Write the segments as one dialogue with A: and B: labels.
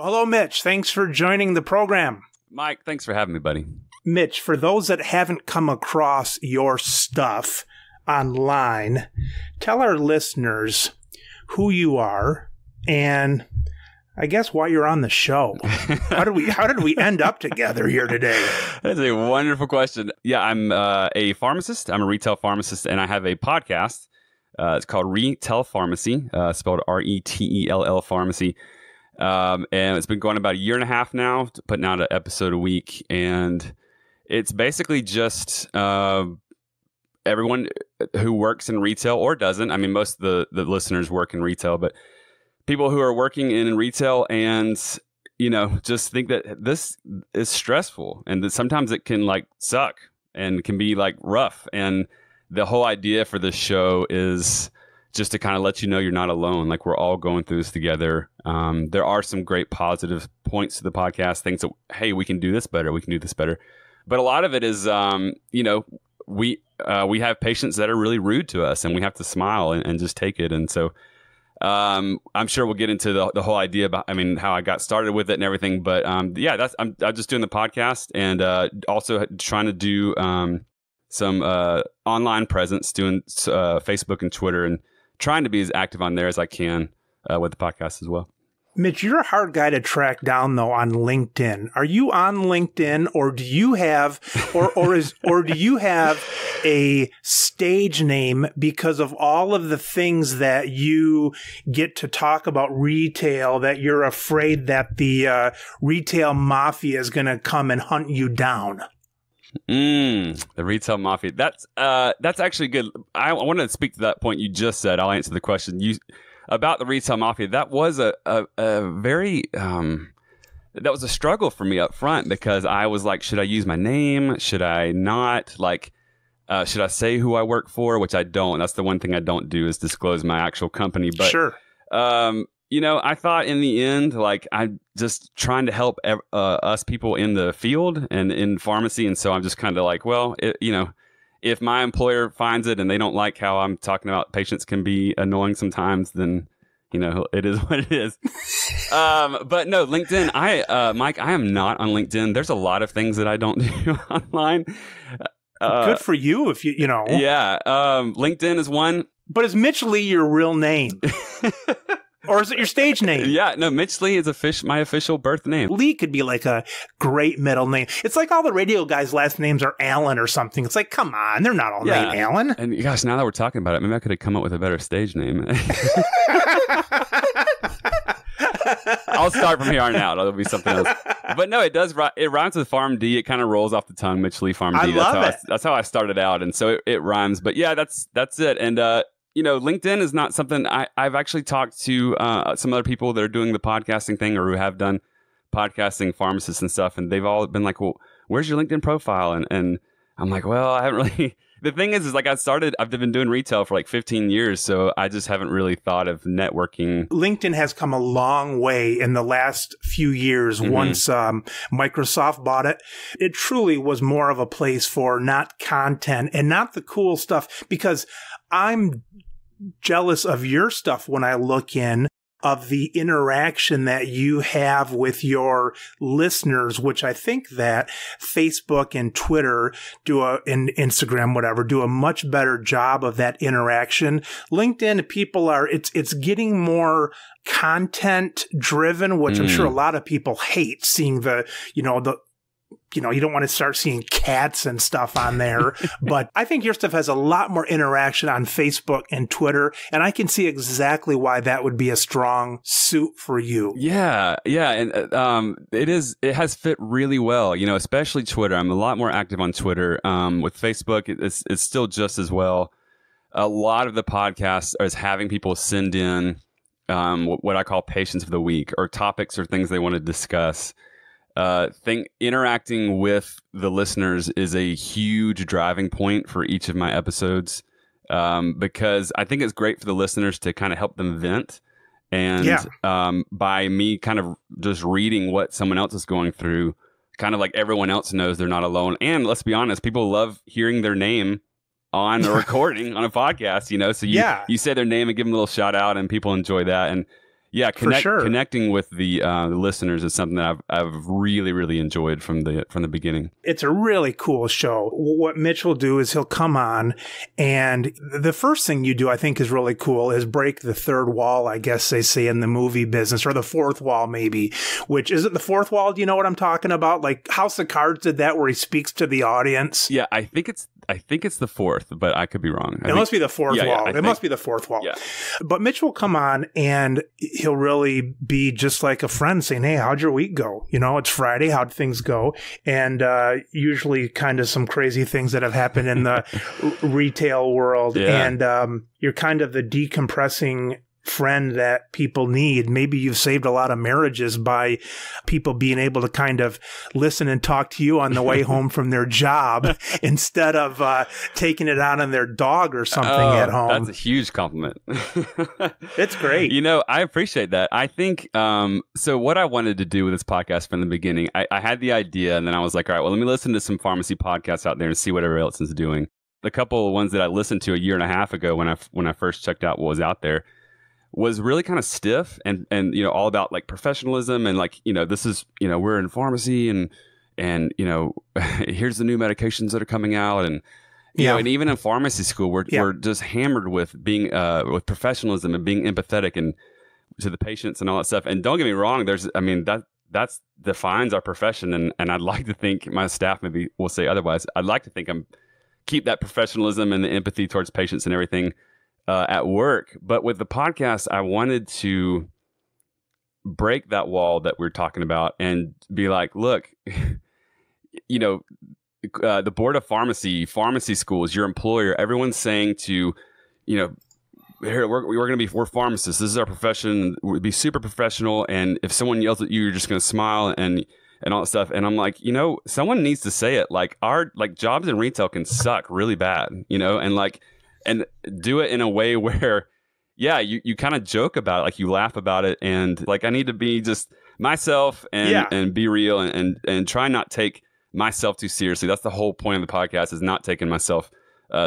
A: Hello, Mitch. Thanks for joining the program.
B: Mike, thanks for having me, buddy.
A: Mitch, for those that haven't come across your stuff online, tell our listeners who you are and I guess why you're on the show. How did we end up together here today?
B: That's a wonderful question. Yeah, I'm a pharmacist. I'm a ReTell pharmacist, and I have a podcast. It's called ReTell Pharmacy, spelled ReTell Pharmacy. And it's been going about a year and a half now, putting out an episode a week. And it's basically just everyone who works in retail or doesn't. I mean, most of the listeners work in retail, but people who are working in retail and, just think that this is stressful and that sometimes it can like suck and can be like rough. And the whole idea for this show is just to kind of let you know you're not alone. Like, we're all going through this together. There are some great positive points to the podcast, things that, hey, we can do this better. We can do this better. But a lot of it is, we have patients that are really rude to us and we have to smile and just take it. And so I'm sure we'll get into the whole idea about, how I got started with it and everything. But I'm just doing the podcast and also trying to do some online presence, doing Facebook and Twitter, and trying to be as active on there as I can with the podcast as well.
A: Mitch, you're a hard guy to track down though on LinkedIn. Are you on LinkedIn, or do you have do you have a stage name because of all of the things that you get to talk about retail that you're afraid that the retail mafia is going to come and hunt you down?
B: The retail mafia. That's actually good. I wanted to speak to that point you just said. I'll answer the question about the retail mafia. That was a very that was a struggle for me up front, because I was like, should I use my name? Should I not? Like, should I say who I work for? Which I don't. That's the one thing I don't do, is disclose my actual company. But
A: sure.
B: I thought in the end, like, I'm just trying to help us people in the field and in pharmacy. And so I'm just kind of like, well, if my employer finds it and they don't like how I'm talking about patients can be annoying sometimes, then, it is what it is. But no, LinkedIn, Mike, I am not on LinkedIn. There's a lot of things that I don't do online.
A: Good for you if you know.
B: Yeah. LinkedIn is one.
A: But is Mitch Lee your real name? Or is it your stage name?
B: Yeah, no, Mitch Lee is my official birth name.
A: Lee could be like a great middle name. It's like all the radio guys' last names are Allen or something. It's like, come on, they're not all named Allen.
B: And gosh, now that we're talking about it, maybe I could have come up with a better stage name. I'll start from here on out. It'll be something else. But no, it does. It rhymes with PharmD. It kind of rolls off the tongue. Mitch Lee PharmD.
A: I love it.
B: That's how I started out, and so it rhymes. But yeah, that's it. And LinkedIn is not something I've actually talked to some other people that are doing the podcasting thing or who have done podcasting, pharmacists and stuff, and they've all been like, well, where's your LinkedIn profile? And I'm like, well, I haven't really. The thing is like I've been doing retail for like 15 years, so I just haven't really thought of networking.
A: LinkedIn has come a long way in the last few years. Mm-hmm. Once Microsoft bought it, it truly was more of a place for not content and not the cool stuff, because I'm jealous of your stuff when I look in of the interaction that you have with your listeners, which I think that Facebook and Twitter and Instagram, whatever, do a much better job of that interaction. LinkedIn, people it's getting more content driven, which I'm sure a lot of people hate, seeing you don't want to start seeing cats and stuff on there. But I think your stuff has a lot more interaction on Facebook and Twitter. And I can see exactly why that would be a strong suit for you.
B: Yeah. Yeah. And it has fit really well, especially Twitter. I'm a lot more active on Twitter. With Facebook, it's still just as well. A lot of the podcasts is having people send in what I call patients of the week, or topics or things they want to discuss. Interacting with the listeners is a huge driving point for each of my episodes, because I think it's great for the listeners to kind of help them vent. And by me kind of just reading what someone else is going through, kind of like everyone else knows they're not alone. And let's be honest, people love hearing their name on a recording on a podcast, so you say their name and give them a little shout out, and people enjoy that. And Yeah,
A: for sure.
B: Connecting with the listeners is something that I've really, really enjoyed from the beginning.
A: It's a really cool show. What Mitch will do is he'll come on, and the first thing you do, I think, is really cool, is break the third wall, I guess they say in the movie business, or the fourth wall maybe, which, is it the fourth wall? Do you know what I'm talking about? Like House of Cards did that, where he speaks to the audience.
B: Yeah, I think it's the fourth, but I could be wrong.
A: It must be the fourth wall. It must be the fourth wall.
B: Yeah.
A: But Mitch will come on, and he'll really be just like a friend, saying, hey, how'd your week go? You know, it's Friday. How'd things go? And usually kind of some crazy things that have happened in the retail world.
B: Yeah.
A: And you're kind of the decompressing friend that people need. Maybe you've saved a lot of marriages by people being able to kind of listen and talk to you on the way home from their job instead of taking it out on their dog or something at home.
B: That's a huge compliment.
A: It's great.
B: You know, I appreciate that. I think, so what I wanted to do with this podcast from the beginning, I had the idea, and then I was like, all right, well, let me listen to some pharmacy podcasts out there and see what everybody else is doing. The couple of ones that I listened to a year and a half ago when I first checked out what was out there was really kind of stiff and you know, all about like professionalism and like, you know, this is, you know, we're in pharmacy and you know, here's the new medications that are coming out, and you know, and even in pharmacy school we're just hammered with being with professionalism and being empathetic and to the patients and all that stuff. And don't get me wrong, that's defines our profession, and I'd like to think my staff maybe will say otherwise. I'd like to think I'm keep that professionalism and the empathy towards patients and everything at work. But with the podcast, I wanted to break that wall that we're talking about and be like, look, you know, the board of pharmacy schools, your employer, everyone's saying to, you know, here we're pharmacists. This is our profession. We'll be super professional. And if someone yells at you, you're just going to smile and all that stuff. And I'm like, you know, someone needs to say it. Like our jobs in retail can suck really bad, you know, and do it in a way where, yeah, you kind of joke about it, like you laugh about it, and like I need to be just myself and be real and try not take myself too seriously. That's the whole point of the podcast, is not taking myself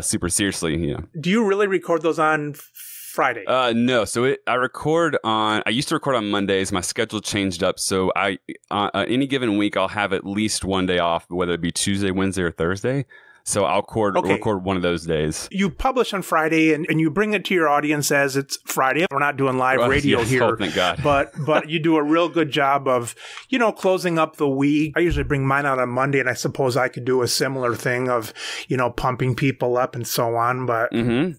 B: super seriously. You know. Do
A: you really record those on Friday?
B: No. So I used to record on Mondays. My schedule changed up. So any given week, I'll have at least one day off, whether it be Tuesday, Wednesday, or Thursday. So I'll record one of those days.
A: You publish on Friday and you bring it to your audience as it's Friday. We're not doing live radio here.
B: Oh, thank God.
A: But you do a real good job of, you know, closing up the week. I usually bring mine out on Monday, and I suppose I could do a similar thing of, you know, pumping people up and so on. But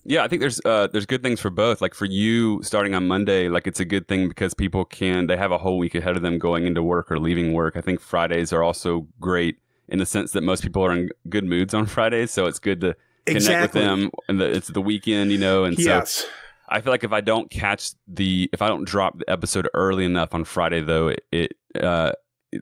B: yeah, I think there's good things for both. Like for you starting on Monday, like it's a good thing because people they have a whole week ahead of them going into work or leaving work. I think Fridays are also great in the sense that most people are in good moods on Fridays, so it's good to connect with them. And it's the weekend, you know, and so I feel like if I don't drop the episode early enough on Friday, though,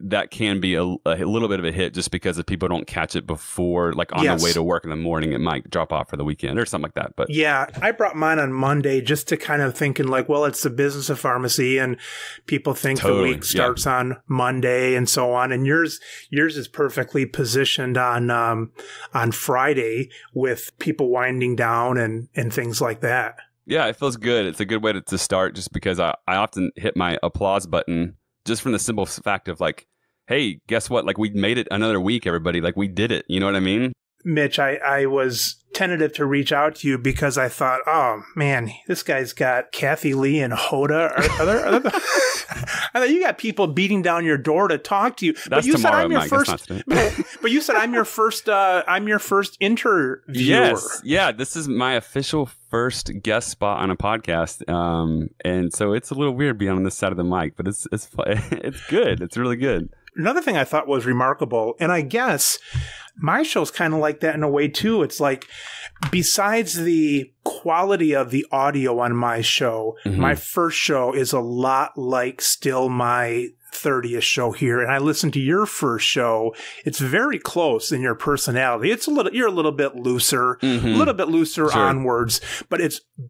B: that can be a little bit of a hit, just because if people don't catch it before, like on the way to work in the morning, it might drop off for the weekend or something like that. But
A: yeah, I brought mine on Monday just to kind of thinking like, well, it's the business of pharmacy and people think the week starts on Monday and so on. And yours is perfectly positioned on Friday with people winding down and things like that. Yeah,
B: it feels good. It's a good way to start, just because I often hit my applause button just from the simple fact of like, hey, guess what? Like, we made it another week, everybody. Like, we did it. You know what I mean?
A: Mitch, I was tentative to reach out to you because I thought, oh, man, this guy's got Kathy Lee and Hoda. I thought you got people beating down your door to talk to you.
B: That's tomorrow, Mike.
A: But you said I'm your first interviewer.
B: Yes. Yeah, this is my official first guest spot on a podcast. And so it's a little weird being on this side of the mic, but it's good. It's really good.
A: Another thing I thought was remarkable, and I guess my show's kind of like that in a way too. It's like, besides the quality of the audio on my show, my first show is a lot like still my 30th show here, and I listened to your first show. It's very close in your personality. You're a little bit looser, onwards, but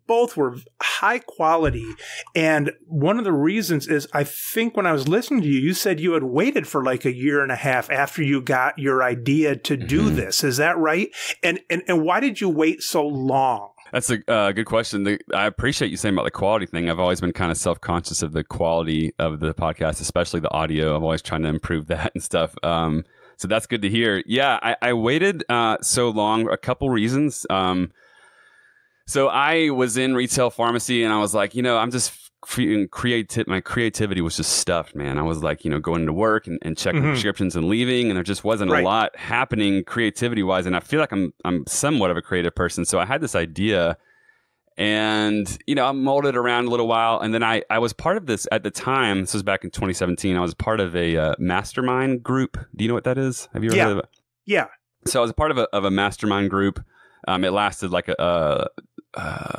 A: both were high quality. And one of the reasons is, I think when I was listening to you, you said you had waited for like a year and a half after you got your idea to do this. Is that right? And why did you wait so long?
B: That's a good question. I appreciate you saying about the quality thing. I've always been kind of self-conscious of the quality of the podcast, especially the audio. I'm always trying to improve that and stuff. So that's good to hear. Yeah, I waited so long, a couple reasons. So I was in ReTell Pharmacy and I was like, I'm just feeling my creativity was just stuffed, man. I was like, going to work and checking prescriptions and leaving, and there just wasn't a lot happening creativity wise. And I feel like I'm somewhat of a creative person. So I had this idea and, I molded around a little while. And then I was part of this at the time. This was back in 2017. I was part of a mastermind group. Do you know what that is? Have you ever heard of it?
A: Yeah.
B: So I was a part of a mastermind group. It lasted like a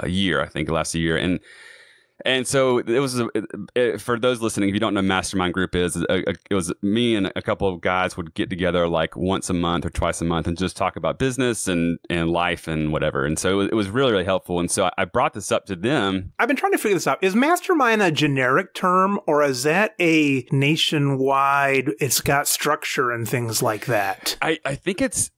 B: year, I think. It lasted a year. And so it was, for those listening, if you don't know what mastermind group is, it was me and a couple of guys would get together like once a month or twice a month and just talk about business and life and whatever. And so it was really, really helpful. And so I brought this up to them.
A: I've been trying to figure this out. Is mastermind a generic term, or is that a nationwide, it's got structure and things like that?
B: I think it's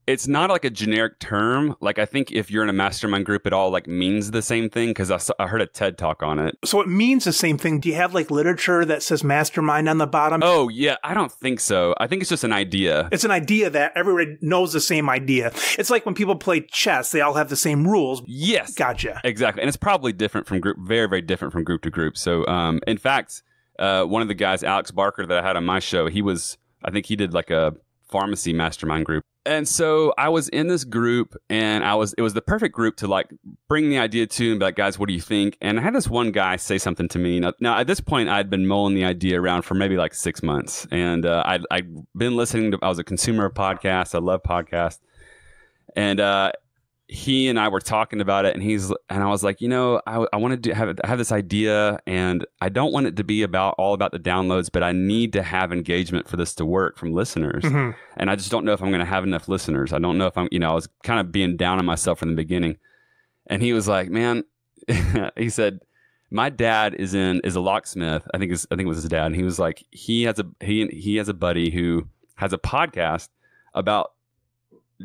B: it's not like a generic term. Like, I think if you're in a mastermind group, it all like means the same thing, because I heard a TED talk on it.
A: So it means the same thing. Do you have like literature that says mastermind on the bottom?
B: Oh, yeah. I don't think so. I think it's just an idea.
A: It's an idea that everybody knows the same idea. It's like when people play chess, they all have the same rules.
B: Yes.
A: Gotcha.
B: Exactly. And it's probably different from group, very, very different from group to group. So, in fact, one of the guys, Alex Barker, that I had on my show, I think he did like a pharmacy mastermind group. And so I was in this group, and it was the perfect group to like bring the idea to and be like, guys, what do you think? And I had this one guy say something to me. Now at this point, I'd been mulling the idea around for maybe like 6 months. And I'd been listening I was a consumer of podcasts. I love podcasts. And he and I were talking about it, and I was like, I wanted to have this idea, and I don't want it to be all about the downloads, but I need to have engagement for this to work from listeners. And I just don't know if I'm going to have enough listeners. I don't know if I was kind of being down on myself from the beginning. And he was like, man, he said, my dad is a locksmith. I think it was his dad. And he was like, he has a buddy who has a podcast about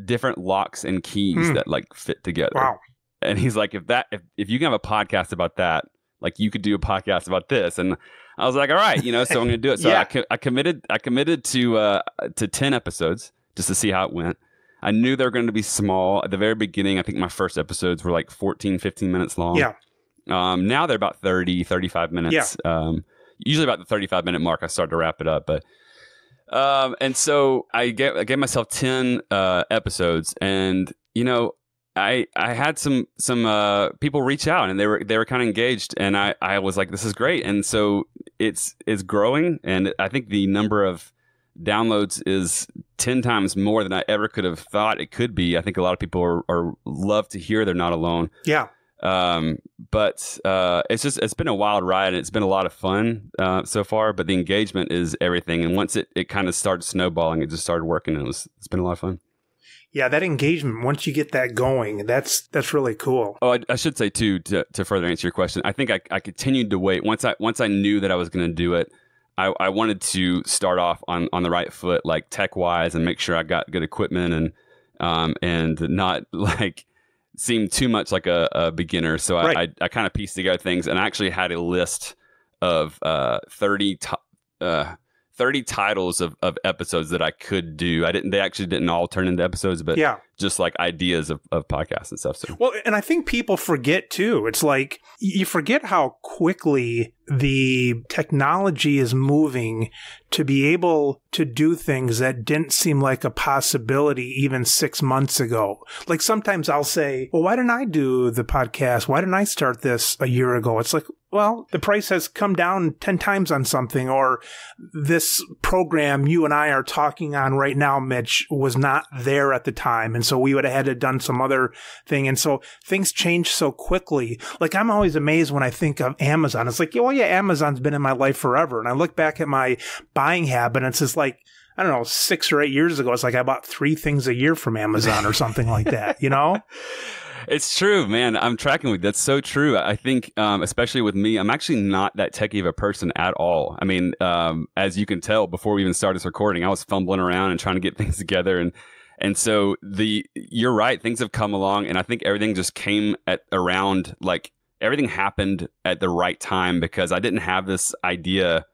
B: different locks and keys that like fit together.
A: Wow.
B: And he's like, if you can have a podcast about that, like you could do a podcast about this. And I was like, all right, so I'm going to do it. So
A: Yeah.
B: I committed to 10 episodes just to see how it went. I knew they were going to be small at the very beginning. I think my first episodes were like 14, 15 minutes long.
A: Yeah.
B: Now they're about 30, 35 minutes.
A: Yeah.
B: Usually about the 35-minute mark, I start to wrap it up, but and so I gave myself 10 episodes, and I had some people reach out, and they were kind of engaged, and I was like, this is great. And so it's growing, and I think the number of downloads is 10 times more than I ever could have thought it could be. I think a lot of people are love to hear they're not alone.
A: Yeah.
B: But it's been a wild ride, and it's been a lot of fun so far, but the engagement is everything. And once it kind of started snowballing, it just started working, and it's been a lot of fun.
A: Yeah, that engagement, once you get that going, that's really cool.
B: Oh, I should say too, to further answer your question, I think I continued to wait. Once I knew that I was going to do it, I wanted to start off on the right foot, like tech wise, and make sure I got good equipment and not like seem too much like a beginner. So I kind of pieced together things, and I actually had a list of 30 titles of episodes that I could do. They actually didn't all turn into episodes, but just like ideas of podcasts and stuff. So.
A: Well, and I think people forget too. It's like you forget how quickly the technology is moving to be able to do things that didn't seem like a possibility even 6 months ago. Like sometimes I'll say, well, why didn't I do the podcast? Why didn't I start this a year ago? It's like, well, the price has come down 10 times on something, or this program you and I are talking on right now, Mitch, was not there at the time. And so we would have had to done some other thing. And so things change so quickly. Like I'm always amazed when I think of Amazon. It's like, well, yeah, Amazon's been in my life forever. And I look back at my buying habit, and it's just like, I don't know, 6 or 8 years ago, it's like I bought 3 things a year from Amazon or something like that,
B: It's true, man. I'm tracking with you. That's so true. I think, especially with me, I'm actually not that techie of a person at all. I mean, as you can tell, before we even started this recording, I was fumbling around and trying to get things together. And so you're right, things have come along, and I think everything just came at around, like, everything happened at the right time, because I didn't have this idea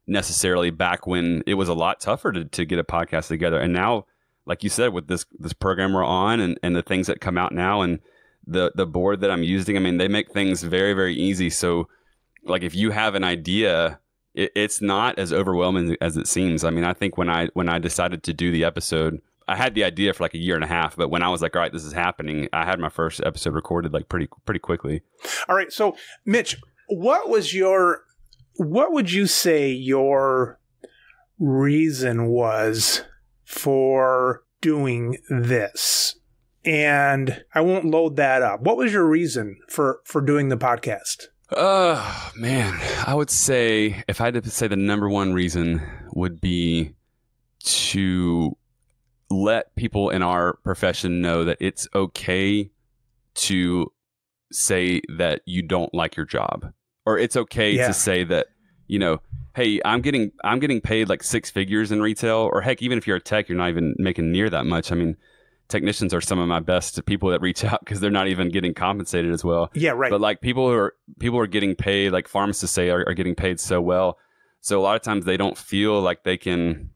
B: necessarily back when it was a lot tougher to get a podcast together. And now, like you said, with this program we're on, and the things that come out now, and the board that I'm using, I mean, they make things very, very easy. So, like, if you have an idea, it's not as overwhelming as it seems. I mean, I think when I decided to do the episode, I had the idea for like a year and a half, but when I was like, all right, this is happening, I had my first episode recorded like pretty quickly.
A: All right. So, Mitch, what would you say your reason was for doing this? And I won't load that up. What was your reason for doing the podcast?
B: Oh, man. I would say, if I had to say, the number one reason would be to let people in our profession know that it's okay to say that you don't like your job, or it's okay to say that, hey, I'm getting paid like six figures in retail, or heck, even if you're a tech, you're not even making near that much. I mean, technicians are some of my best people that reach out because they're not even getting compensated as well.
A: Yeah, right.
B: But like people are getting paid, like pharmacists say, are getting paid so well. So a lot of times they don't feel like they can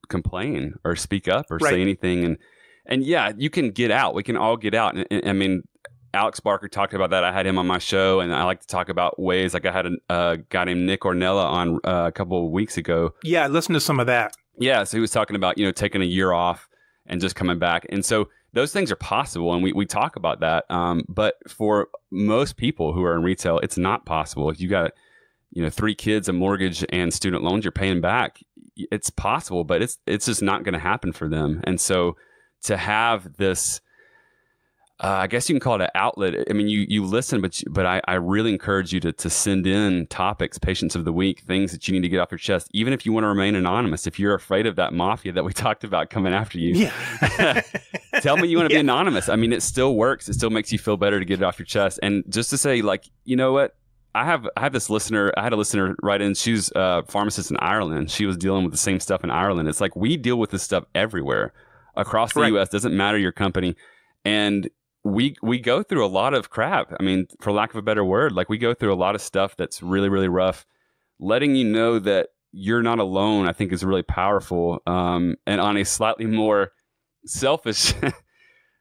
B: complain or speak up or say anything. And yeah, you can get out. We can all get out. And I mean, Alex Barker talked about that. I had him on my show, and I like to talk about ways. Like I had a guy named Nick Ornella on a couple of weeks ago.
A: Yeah, I listened to some of that.
B: Yeah, so he was talking about taking a year off and just coming back. And so those things are possible, and we talk about that. But for most people who are in retail, it's not possible. If you got 3 kids, a mortgage, and student loans you're paying back, it's possible, but it's just not going to happen for them. And so to have this, I guess you can call it an outlet. I mean, you listen, but I really encourage you to send in topics, patients of the week, things that you need to get off your chest, even if you want to remain anonymous. If you're afraid of that mafia that we talked about coming after you, tell me you want to be anonymous. I mean, it still works. It still makes you feel better to get it off your chest. And just to say, like, you know what? I have this listener. I had a listener write in. She's a pharmacist in Ireland. She was dealing with the same stuff in Ireland. It's like we deal with this stuff everywhere across the U.S. Doesn't matter your company, and we go through a lot of crap. I mean, for lack of a better word, like we go through a lot of stuff that's really, really rough. Letting you know that you're not alone, I think, is really powerful. And on a slightly more selfish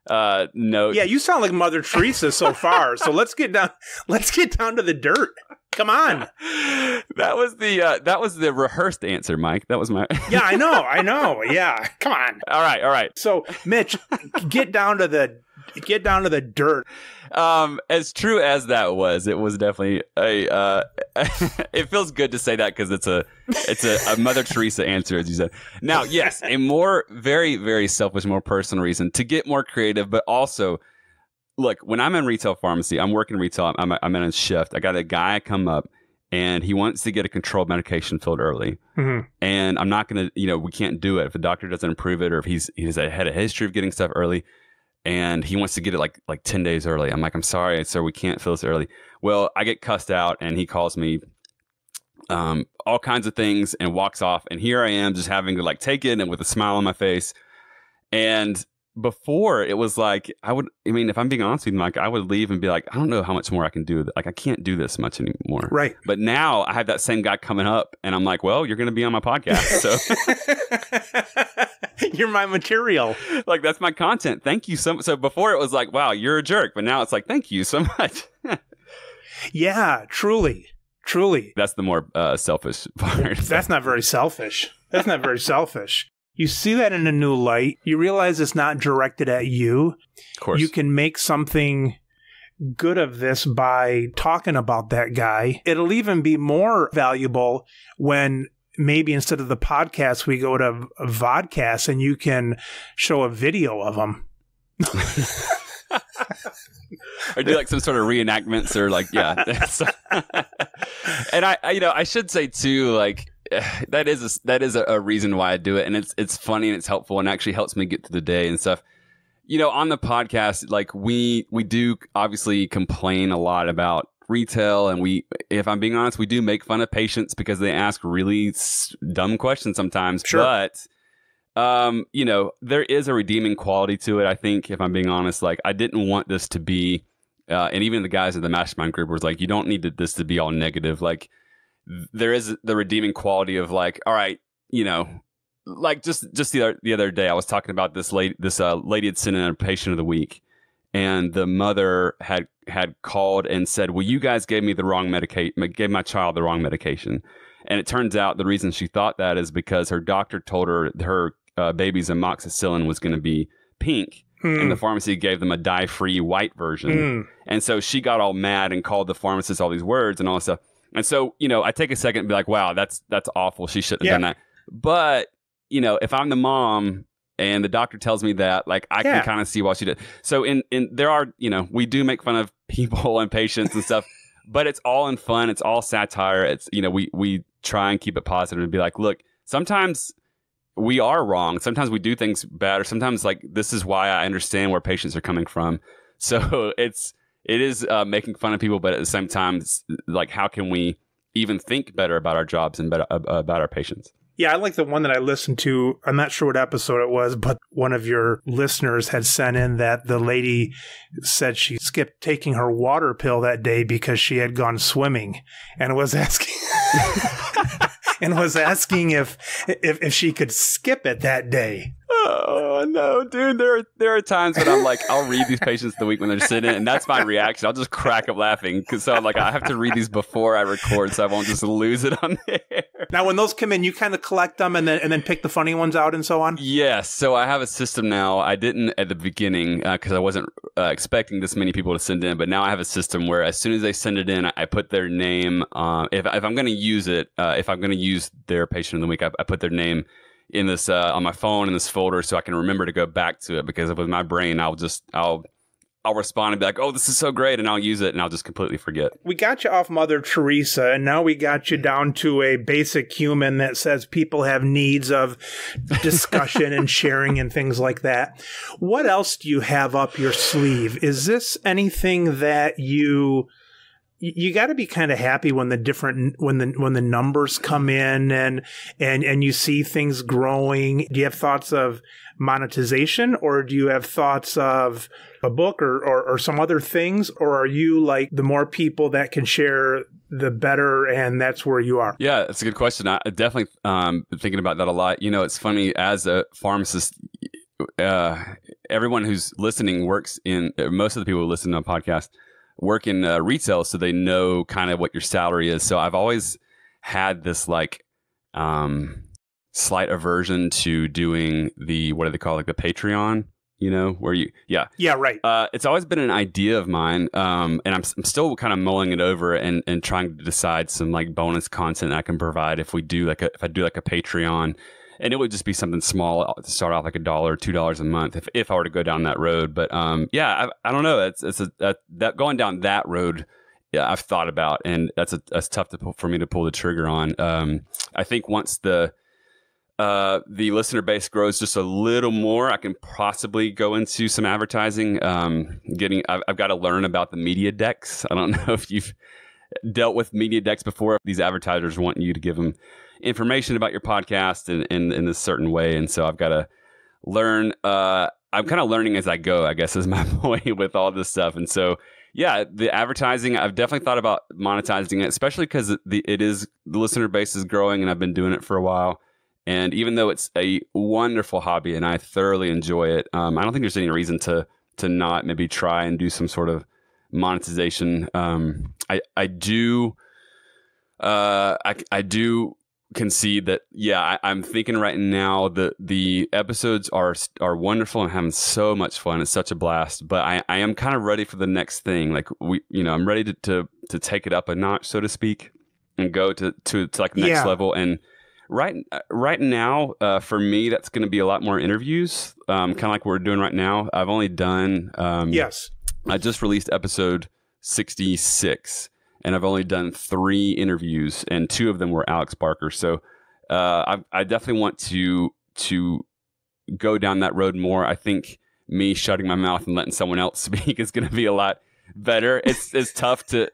B: note.
A: Yeah, you sound like Mother Teresa so far. So let's get down to the dirt. Come on.
B: That was the rehearsed answer, Mike. That was my
A: Yeah, I know. Yeah. Come on.
B: All right.
A: So, Mitch, get down to the dirt.
B: As true as that was, it was definitely it feels good to say that because it's a Mother Teresa answer, as you said. Now, yes, a more very, very selfish, more personal reason to get more creative, but also, look, when I'm in retail pharmacy, I'm working retail. I'm in a shift. I got a guy come up, and he wants to get a controlled medication filled early. Mm-hmm. And I'm not going to, we can't do it if the doctor doesn't approve it, or if he's had a history of getting stuff early. And he wants to get it like 10 days early. I'm like, I'm sorry, sir, we can't fill this early. Well, I get cussed out, and he calls me all kinds of things and walks off. And here I am just having to like take it and with a smile on my face. And before it was like, if I'm being honest with you, Mike, I would leave and be like, I don't know how much more I can do. Like, I can't do this much anymore.
A: Right.
B: But now I have that same guy coming up, and I'm like, well, you're going to be on my podcast. So
A: you're my material.
B: Like, that's my content. Thank you so much. So before it was like, wow, you're a jerk. But now it's like, thank you so much.
A: Yeah, truly.
B: That's the more selfish part.
A: That's not very selfish. You see that in a new light. You realize it's not directed at you.
B: Of course.
A: You can make something good of this by talking about that guy. It'll even be more valuable when maybe instead of the podcast, we go to a vodcast and you can show a video of him.
B: Or do like some sort of reenactments or like, yeah. And I should say too, like, that is a reason why I do it, and it's funny and it's helpful and actually helps me get through the day and stuff. On the podcast, like we do obviously complain a lot about retail, and if I'm being honest, we do make fun of patients because they ask really dumb questions sometimes.
A: Sure.
B: But There is a redeeming quality to it. I think, if I'm being honest, like I didn't want this to be, and even the guys in the mastermind group was like, you don't need this to be all negative. Like there is the redeeming quality of like, all right, like just the other day, I was talking about this lady had sent in a patient of the week, and the mother had called and said, well, you guys gave me the wrong gave my child the wrong medication. And it turns out the reason she thought that is because her doctor told her baby's amoxicillin was going to be pink, and the pharmacy gave them a dye-free white version. And so she got all mad and called the pharmacist all these words and all this stuff. And so, I take a second and be like, wow, that's awful. She shouldn't have done that. But, if I'm the mom and the doctor tells me that, like, I can kind of see why she did. So there are, we do make fun of people and patients and stuff, but it's all in fun. It's all satire. It's, we try and keep it positive and be like, look, sometimes we are wrong. Sometimes we do things bad, or sometimes like this is why I understand where patients are coming from. So it is making fun of people, but at the same time, it's like, how can we even think better about our jobs and better about our patients?
A: Yeah, I like the one that I listened to. I'm not sure what episode it was, but one of your listeners had sent in that the lady said she skipped taking her water pill that day because she had gone swimming, and was asking if she could skip it that day.
B: Oh no, dude! There are times when I'm like, I'll read these patients the week when they're sitting, and that's my reaction. I'll just crack up laughing because I'm like, I have to read these before I record, so I won't just lose it on the air.
A: Now, when those come in, you kind of collect them and then pick the funny ones out and so on.
B: Yes, so I have a system now. I didn't at the beginning because I wasn't expecting this many people to send in, but now I have a system where as soon as they send it in, I put their name. If I'm going to use it, if I'm going to use their patient of the week, I put their name in this on my phone in this folder so I can remember to go back to it, because with my brain I'll respond and be like, oh, this is so great, and I'll use it and I'll just completely forget.
A: We got you off Mother Teresa, and now we got you down to a basic human that says people have needs of discussion and sharing and things like that. What else do you have up your sleeve? Is this anything that you got to be kind of happy when the numbers come in and you see things growing? Do you have thoughts of monetization, or do you have thoughts of a book or some other things? Or are you like, the more people that can share, the better, and that's where you are?
B: Yeah, that's a good question. I definitely been thinking about that a lot. It's funny, as a pharmacist, everyone who's listening most of the people who listen to a podcast work in retail, so they know kind of what your salary is. So I've always had this like slight aversion to doing what do they call, like the Patreon, where you
A: right.
B: It's always been an idea of mine, and I'm still kind of mulling it over and trying to decide some like bonus content I can provide if I do like a Patreon. And it would just be something small to start off, like $1 or $2 a month if I were to go down that road. But I don't know. That going down that road, yeah, I've thought about, and that's tough for me to pull the trigger on. I think once the listener base grows just a little more, I can possibly go into some advertising. I've got to learn about the media decks. I don't know if you've dealt with media decks before. These advertisers want you to give them information about your podcast in this certain way, and so I've got to learn. I'm kind of learning as I go, I guess, is my point with all this stuff. And so, yeah, the advertising, I've definitely thought about monetizing it, especially because the listener base is growing, and I've been doing it for a while. And even though it's a wonderful hobby and I thoroughly enjoy it, I don't think there's any reason to not maybe try and do some sort of monetization. I do concede that, yeah, I'm thinking right now that the episodes are wonderful and having so much fun. It's such a blast, but I am kind of ready for the next thing. Like I'm ready to take it up a notch, so to speak, and go to like the next level. And right now, for me, that's going to be a lot more interviews, kind of like we're doing right now. I've only done,
A: yes,
B: I just released episode 66. And I've only done 3 interviews, and 2 of them were Alex Barker. So I definitely want to go down that road more. I think me shutting my mouth and letting someone else speak is going to be a lot better. It's tough to.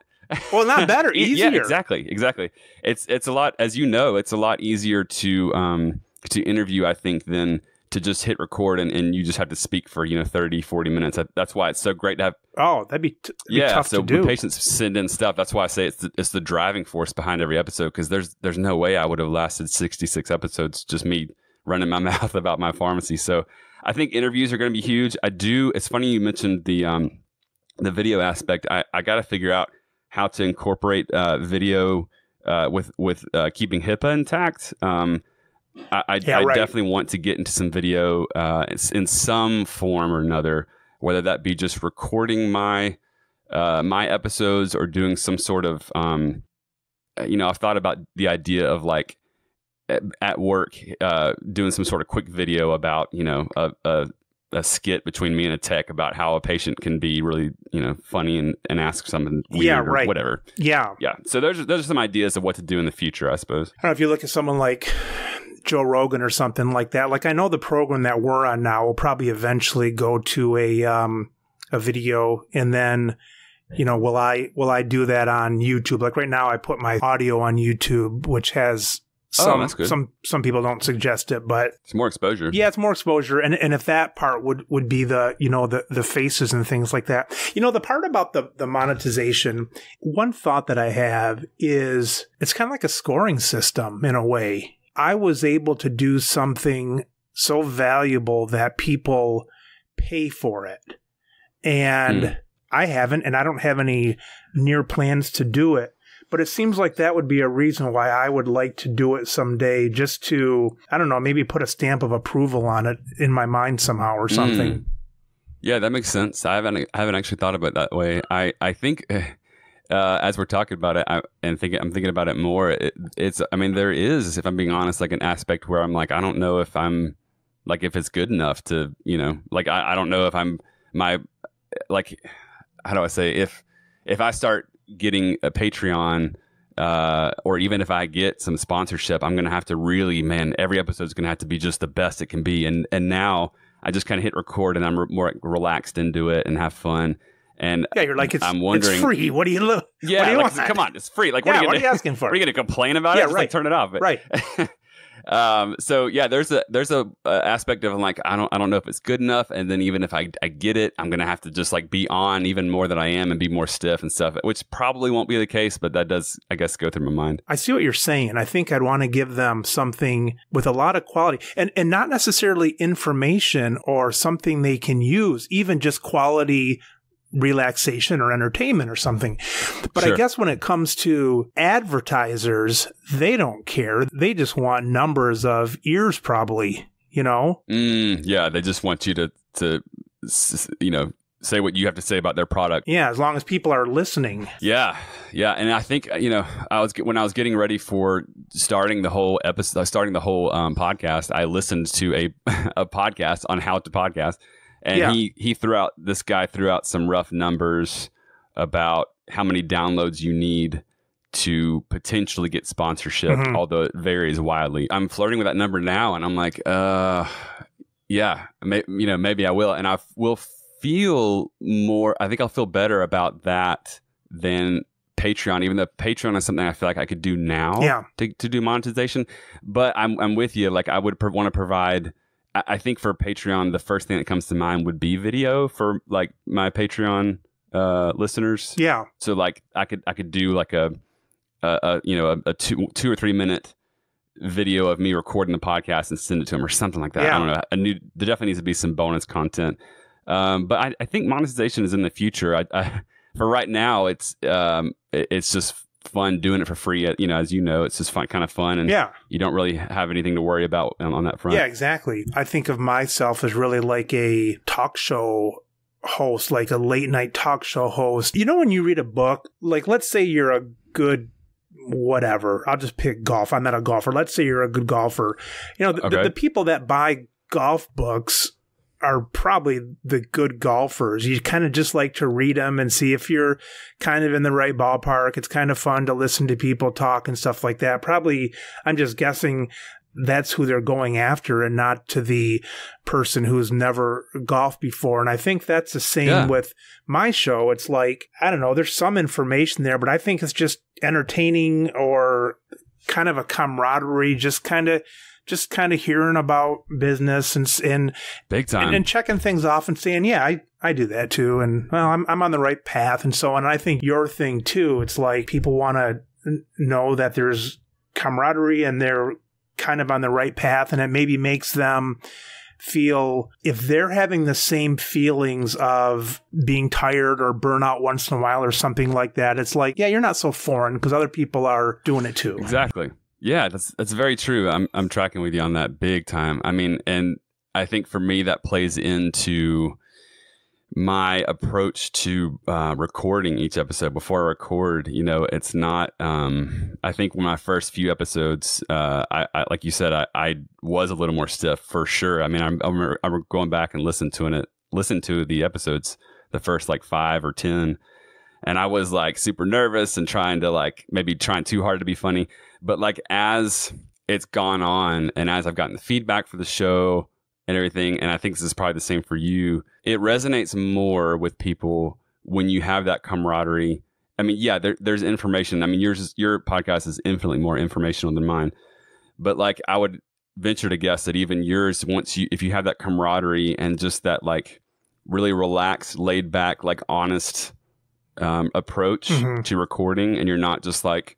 A: Well, not better, easier.
B: Yeah, exactly. It's a lot, as you know, it's a lot easier to interview, I think, than to just hit record and you just have to speak for 30, 40 minutes. That's why it's so great to have.
A: Oh, that'd be tough to do.
B: So when patients send in stuff, that's why I say it's the driving force behind every episode, because there's no way I would have lasted 66 episodes just me running my mouth about my pharmacy. So I think interviews are going to be huge. It's funny you mentioned the video aspect. I got to figure out how to incorporate video with keeping HIPAA intact. I definitely want to get into some video in some form or another, whether that be just recording my episodes or doing some sort of, I've thought about the idea of like at work doing some sort of quick video about, a skit between me and a tech about how a patient can be really, funny and ask something weird or whatever.
A: Yeah.
B: Yeah. So those are some ideas of what to do in the future, I suppose.
A: I don't know if you look at someone like Joe Rogan or something like that. Like, I know the program that we're on now will probably eventually go to a video, and then, will I do that on YouTube? Like right now I put my audio on YouTube, which has some people don't suggest it, but
B: it's more exposure.
A: Yeah, it's more exposure. And if that part would be the, the faces and things like that. The part about the monetization, one thought that I have is it's kind of like a scoring system in a way. I was able to do something so valuable that people pay for it. And I haven't, and I don't have any near plans to do it. But it seems like that would be a reason why I would like to do it someday, just to, I don't know, maybe put a stamp of approval on it in my mind somehow or something.
B: Yeah, that makes sense. I haven't actually thought about it that way. I think as we're talking about it, I'm thinking about it more. There is, if I'm being honest, like an aspect where I'm like, I don't know if I'm like, if it's good enough to, I don't know if I'm how do I say, if I start getting a Patreon, or even if I get some sponsorship, I'm going to have to really, every episode is going to have to be just the best it can be. And now I just kind of hit record and I'm more relaxed into it and have fun. And
A: yeah, you're like,
B: I'm wondering,
A: it's free. What do you look?
B: Yeah,
A: what do you
B: want?
A: want?
B: Come on, it's free. Like,
A: what are you asking for?
B: Are you going to complain about it?
A: Yeah,
B: just
A: right.
B: like turn it off.
A: Right.
B: So yeah, there's a aspect of like, I don't know if it's good enough, and then even if I get it, I'm gonna have to just like be on even more than I am and be more stiff and stuff, which probably won't be the case, but that does, I guess, go through my mind.
A: I see what you're saying. I think I'd want to give them something with a lot of quality, and not necessarily information or something they can use, even just quality relaxation or entertainment or something. But sure. I guess when it comes to advertisers, they don't care. They just want numbers of ears, probably,
B: Yeah, they just want you to say what you have to say about their product.
A: Yeah, as long as people are listening.
B: Yeah. And I think, when I was getting ready for starting the whole podcast, I listened to a podcast on how to podcast. And this guy threw out some rough numbers about how many downloads you need to potentially get sponsorship, although it varies wildly. I'm flirting with that number now, and I'm like, maybe I will. And I will feel more, I think I'll feel better about that than Patreon, even though Patreon is something I feel like I could do now to do monetization. But I'm with you. Like, I would want to provide, I think for Patreon, the first thing that comes to mind would be video for like my Patreon listeners. Yeah. So like I could do like a 2 or 3 minute video of me recording the podcast and send it to them or something like that. Yeah. I don't know. There definitely needs to be some bonus content. But I think monetization is in the future. For right now, it's just fun doing it for free. As you know, it's just kind of fun, and you don't really have anything to worry about on that front.
A: Yeah, exactly. I think of myself as really like a talk show host, like a late night talk show host. When you read a book, like let's say you're a good whatever. I'll just pick golf. I'm not a golfer. Let's say you're a good golfer. The people that buy golf books are probably the good golfers. You kind of just like to read them and see if you're kind of in the right ballpark. It's kind of fun to listen to people talk and stuff like that. Probably, I'm just guessing that's who they're going after and not to the person who's never golfed before. And I think that's the same with my show. It's like, I don't know, there's some information there, but I think it's just entertaining or kind of a camaraderie, just kind of hearing about business and
B: big time
A: and checking things off and saying, yeah, I do that too. And well, I'm on the right path and so on. And I think your thing too, it's like people want to know that there's camaraderie and they're kind of on the right path, and it maybe makes them feel, if they're having the same feelings of being tired or burnout once in a while or something like that, it's like, yeah, you're not so foreign because other people are doing it too.
B: Exactly. Yeah, that's very true. I'm tracking with you on that big time. I mean, and I think for me that plays into my approach to recording each episode. Before I record, it's not. I think when my first few episodes, I like you said, I was a little more stiff for sure. I mean, I'm going back and listen to the episodes, the first like 5 or 10, and I was like super nervous and trying too hard to be funny. But like as it's gone on, and as I've gotten the feedback for the show and everything, and I think this is probably the same for you, it resonates more with people when you have that camaraderie. I mean, yeah, there's information. I mean, your podcast is infinitely more informational than mine, but like I would venture to guess that even yours, if you have that camaraderie and just that like really relaxed, laid back, like honest approach to recording, and you're not just like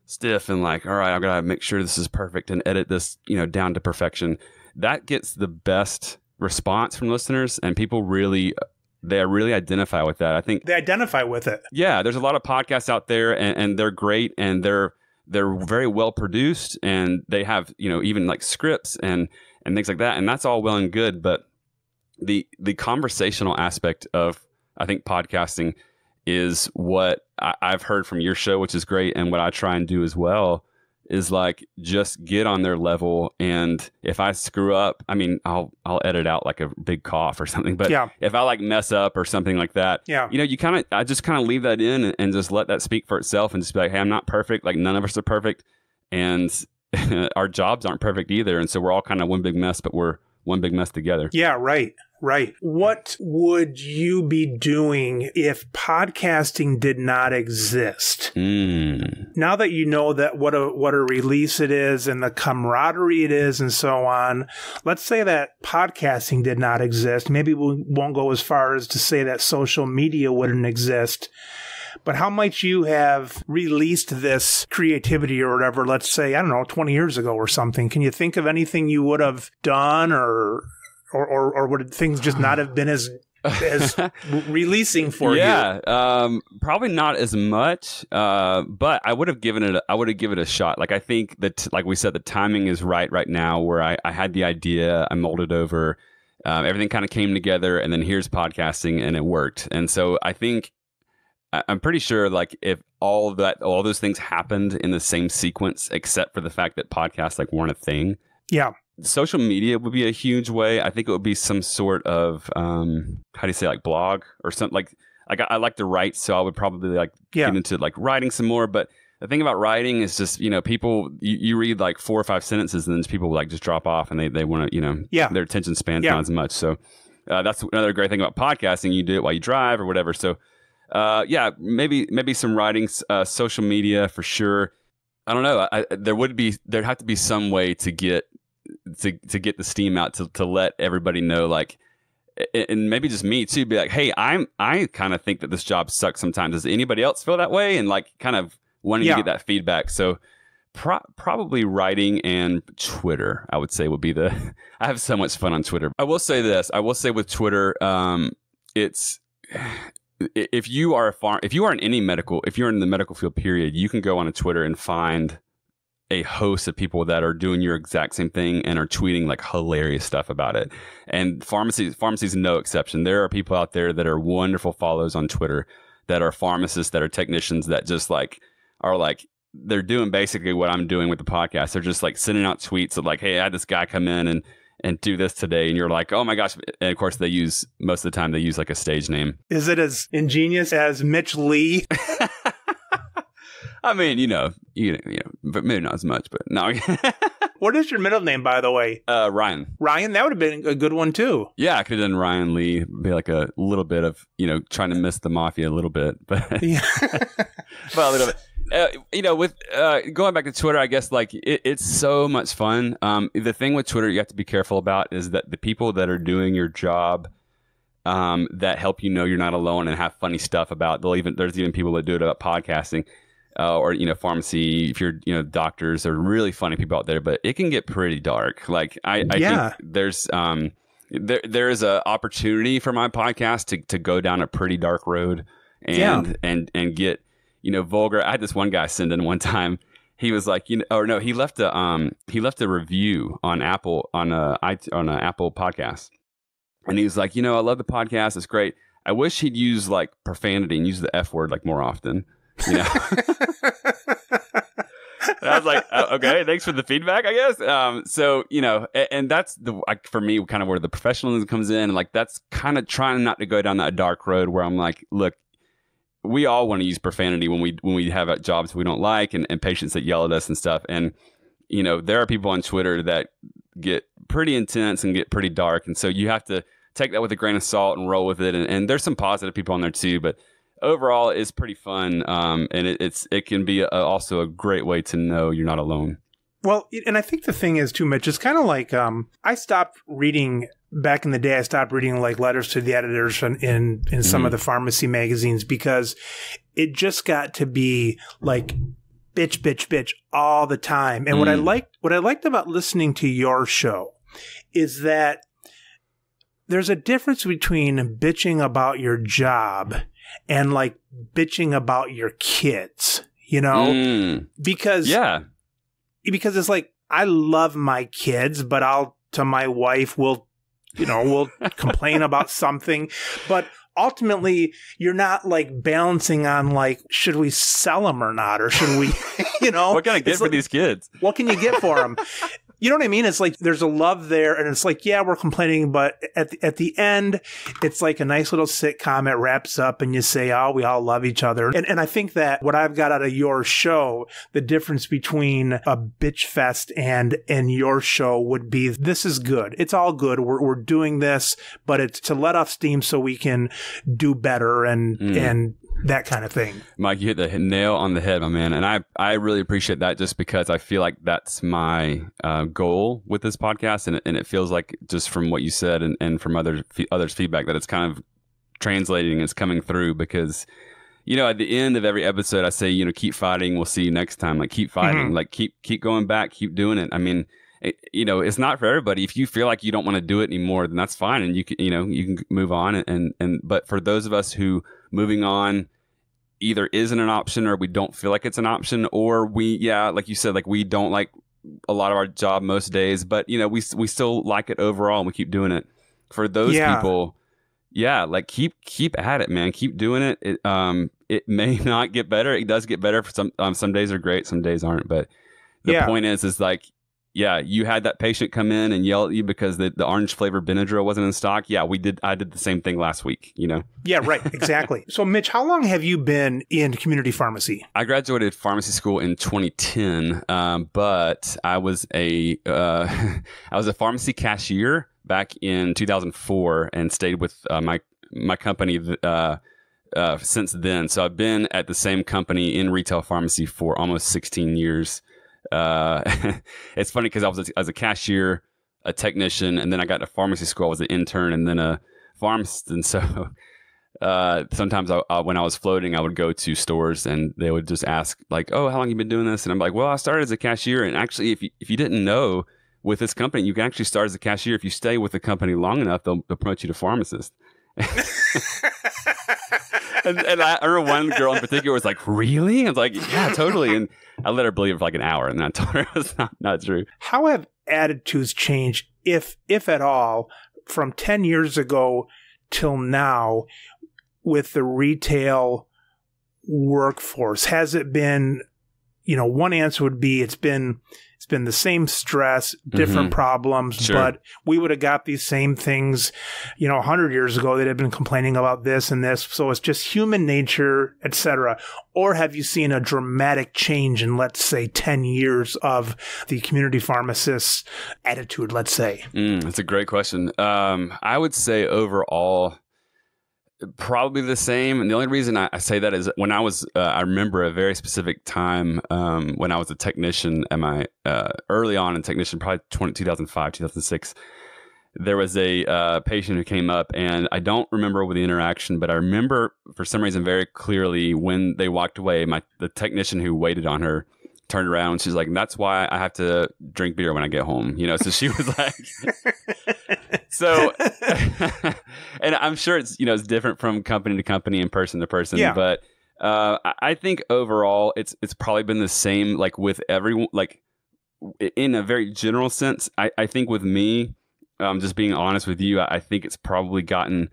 B: stiff and like, all right, I've got to make sure this is perfect and edit this, down to perfection. That gets the best response from listeners, and people really identify with that. I think
A: they identify with it.
B: Yeah, there's a lot of podcasts out there, and they're great, and they're very well produced, and they have even like scripts and things like that, and that's all well and good. But the conversational aspect of, I think, podcasting is what I've heard from your show, which is great, and what I try and do as well is like just get on their level. And if I screw up, I mean, I'll edit out like a big cough or something. But if I like mess up or something like that, I just kind of leave that in and just let that speak for itself, and just be like, hey, I'm not perfect. Like none of us are perfect, and our jobs aren't perfect either. And so we're all kind of one big mess, but we're one big mess together.
A: Yeah, right. Right. What would you be doing if podcasting did not exist? Now that you know that what a release it is and the camaraderie it is and so on, let's say that podcasting did not exist. Maybe we won't go as far as to say that social media wouldn't exist. But how might you have released this creativity or whatever, let's say, I don't know, 20 years ago or something? Can you think of anything you would have done, or would things just not have been as releasing for you?
B: Yeah, probably not as much, but I would have given it a shot. Like I think that, like we said, the timing is right now, where I had the idea, I molded over, everything kind of came together, and then here's podcasting, and it worked. And so I think, I'm pretty sure, like if all those things happened in the same sequence, except for the fact that podcasts like weren't a thing. Yeah. Social media would be a huge way. I think it would be some sort of, how do you say, like blog or something. Like I like to write, so I would probably like get into like writing some more. But the thing about writing is just, people, you read like 4 or 5 sentences, and then people like just drop off, and they want to, their attention span's not as much. So that's another great thing about podcasting. You do it while you drive or whatever. So maybe some writing, social media for sure. I don't know. There'd have to be some way to get the steam out, to let everybody know, like, and maybe just me too, be like, hey, I kind of think that this job sucks sometimes. Does anybody else feel that way? And like kind of wanting to get that feedback. So probably writing and Twitter, I would say, would be I have so much fun on Twitter. I will say this. I will say with Twitter, it's, if you are in the medical field, period, you can go on a Twitter and find a host of people that are doing your exact same thing and are tweeting like hilarious stuff about it. And pharmacy's no exception. There are people out there that are wonderful follows on Twitter, that are pharmacists, that are technicians, that just like are like, they're doing basically what I'm doing with the podcast. They're just like sending out tweets of like, hey, I had this guy come in and do this today, and you're like, oh my gosh. And of course most of the time they use like a stage name.
A: Is it as ingenious as Mitch Lee?
B: I mean, but maybe not as much, but no.
A: What is your middle name, by the way?
B: Ryan.
A: Ryan, that would have been a good one too.
B: Yeah, I could have done Ryan Lee, be like a little bit of, trying to miss the mafia a little bit, but, but a little bit. with going back to Twitter, I guess like it's so much fun. The thing with Twitter you have to be careful about is that the people that are doing your job, that help you know you're not alone and have funny stuff about. There's even people that do it about podcasting, or pharmacy. If you're doctors, are really funny people out there, but it can get pretty dark. Like I think there's there is a opportunity for my podcast to go down a pretty dark road and get vulgar. I had this one guy send in one time. He was like, he left a review on Apple on a Apple podcast, and he was like, I love the podcast, it's great. I wish he'd use like profanity and use the F word like more often. And I was like, okay, thanks for the feedback, I guess. So and that's for me kind of where the professionalism comes in, and like that's kind of trying not to go down that dark road where I'm like, look, we all want to use profanity when we have jobs we don't like and patients that yell at us and stuff. And, there are people on Twitter that get pretty intense and get pretty dark. And so you have to take that with a grain of salt and roll with it. And there's some positive people on there too, but overall it's pretty fun. And it can be also a great way to know you're not alone.
A: Well, and I think the thing is too, Mitch, it's kind of like I stopped reading. Back in the day, I stopped reading like letters to the editors in some of the pharmacy magazines because it just got to be like bitch all the time. And what I liked about listening to your show is that there's a difference between bitching about your job and like bitching about your kids, because it's like I love my kids, but to my wife we'll complain about something, but ultimately you're not like balancing on like, should we sell them or not? Or should we,
B: what can I get for these kids?
A: What can you get for them? You know what I mean? It's like there's a love there, and it's like, yeah, we're complaining, but at the end, it's like a nice little sitcom. It wraps up, and you say, oh, we all love each other. And I think that what I've got out of your show, the difference between a bitch fest and your show would be, this is good. It's all good. We're doing this, but it's to let off steam so we can do better and that kind of thing.
B: Mike, you hit the nail on the head, my man. And I really appreciate that, just because I feel like that's my goal with this podcast. And it feels like, just from what you said and from others' feedback, that it's kind of translating, it's coming through. Because, at the end of every episode, I say, keep fighting. We'll see you next time. Like, keep fighting. Like, keep going back. Keep doing it. I mean, it's not for everybody. If you feel like you don't want to do it anymore, then that's fine, and you can move on. But for those of us who moving on either isn't an option, or we don't feel like it's an option, or like you said, like we don't like a lot of our job most days, but we still like it overall, and we keep doing it. For those people, like keep at it, man. Keep doing it. It may not get better. It does get better. For some days are great, some days aren't. But the point is like, you had that patient come in and yell at you because the orange flavored Benadryl wasn't in stock. Yeah, I did the same thing last week,
A: Yeah, right. Exactly. So, Mitch, how long have you been in community pharmacy?
B: I graduated pharmacy school in 2010, but I was a pharmacy cashier back in 2004 and stayed with my company since then. So I've been at the same company in ReTell Pharmacy for almost 16 years. It's funny because I was a cashier, a technician, and then I got to pharmacy school. I was an intern and then a pharmacist. And so sometimes when I was floating, I would go to stores and they would just ask like, oh, how long have you been doing this? And I'm like, well, I started as a cashier. And actually, if you didn't know, with this company, you can actually start as a cashier. If you stay with the company long enough, they'll promote you to pharmacist. And I remember one girl in particular was like, really? I was like, yeah, totally. And I let her believe for like an hour, and then I told her it was not true.
A: How have attitudes changed, if at all, from 10 years ago till now with the retail workforce? Has it been, one answer would be it's been the same stress, different problems,
B: sure,
A: but we would have got these same things, 100 years ago that had been complaining about this and this. So it's just human nature, etc. Or have you seen a dramatic change in, let's say, 10 years of the community pharmacist's attitude, let's say?
B: That's a great question. I would say overall, Probably the same. And the only reason I say that is when I was, I remember a very specific time when I was a technician at my, early on in technician, probably 2005, 2006. There was a patient who came up, and I don't remember the interaction, but I remember for some reason very clearly when they walked away, the technician who waited on her turned around and she's like, that's why I have to drink beer when I get home. So she was like, so, and I'm sure it's, it's different from company to company and person to person, but I think overall it's probably been the same, like with everyone, like in a very general sense. I think with me, just being honest with you, I think it's probably gotten,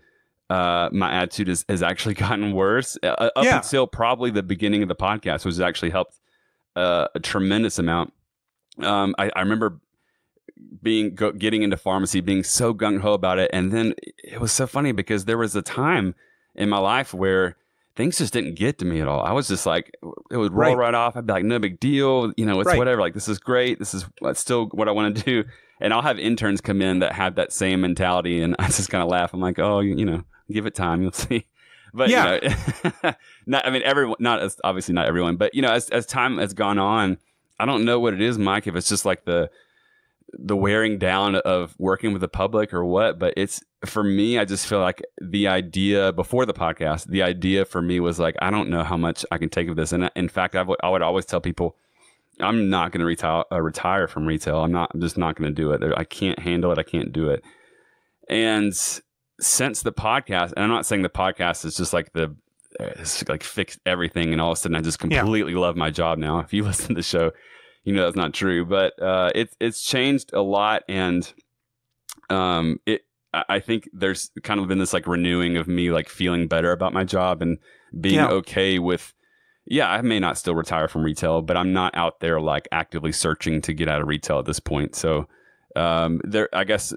B: my attitude has actually gotten worse up until probably the beginning of the podcast, which has actually helped a tremendous amount. I remember getting into pharmacy, being so gung-ho about it. And then it was so funny because there was a time in my life where things just didn't get to me at all. I was just like, it would roll right off. I'd be like, no big deal. It's whatever. Like, this is great. This is still what I want to do. And I'll have interns come in that have that same mentality. And I just kind of laugh. I'm like, oh, give it time. You'll see. But, obviously not everyone. But, as time has gone on, I don't know what it is, Mike, if it's just like the wearing down of working with the public or what. But it's, for me, I just feel like the idea before the podcast, the idea for me was like, I don't know how much I can take of this. And in fact, I would always tell people, I'm not going to retire from retail. I'm just not going to do it. I can't handle it. I can't do it. And since the podcast, and I'm not saying the podcast is just like it's like fixed everything and all of a sudden I just completely love my job now. If you listen to the show, that's not true. But it's changed a lot, and I think there's kind of been this like renewing of me like feeling better about my job and being okay with. Yeah, I may not still retire from retail, but I'm not out there like actively searching to get out of retail at this point. So I guess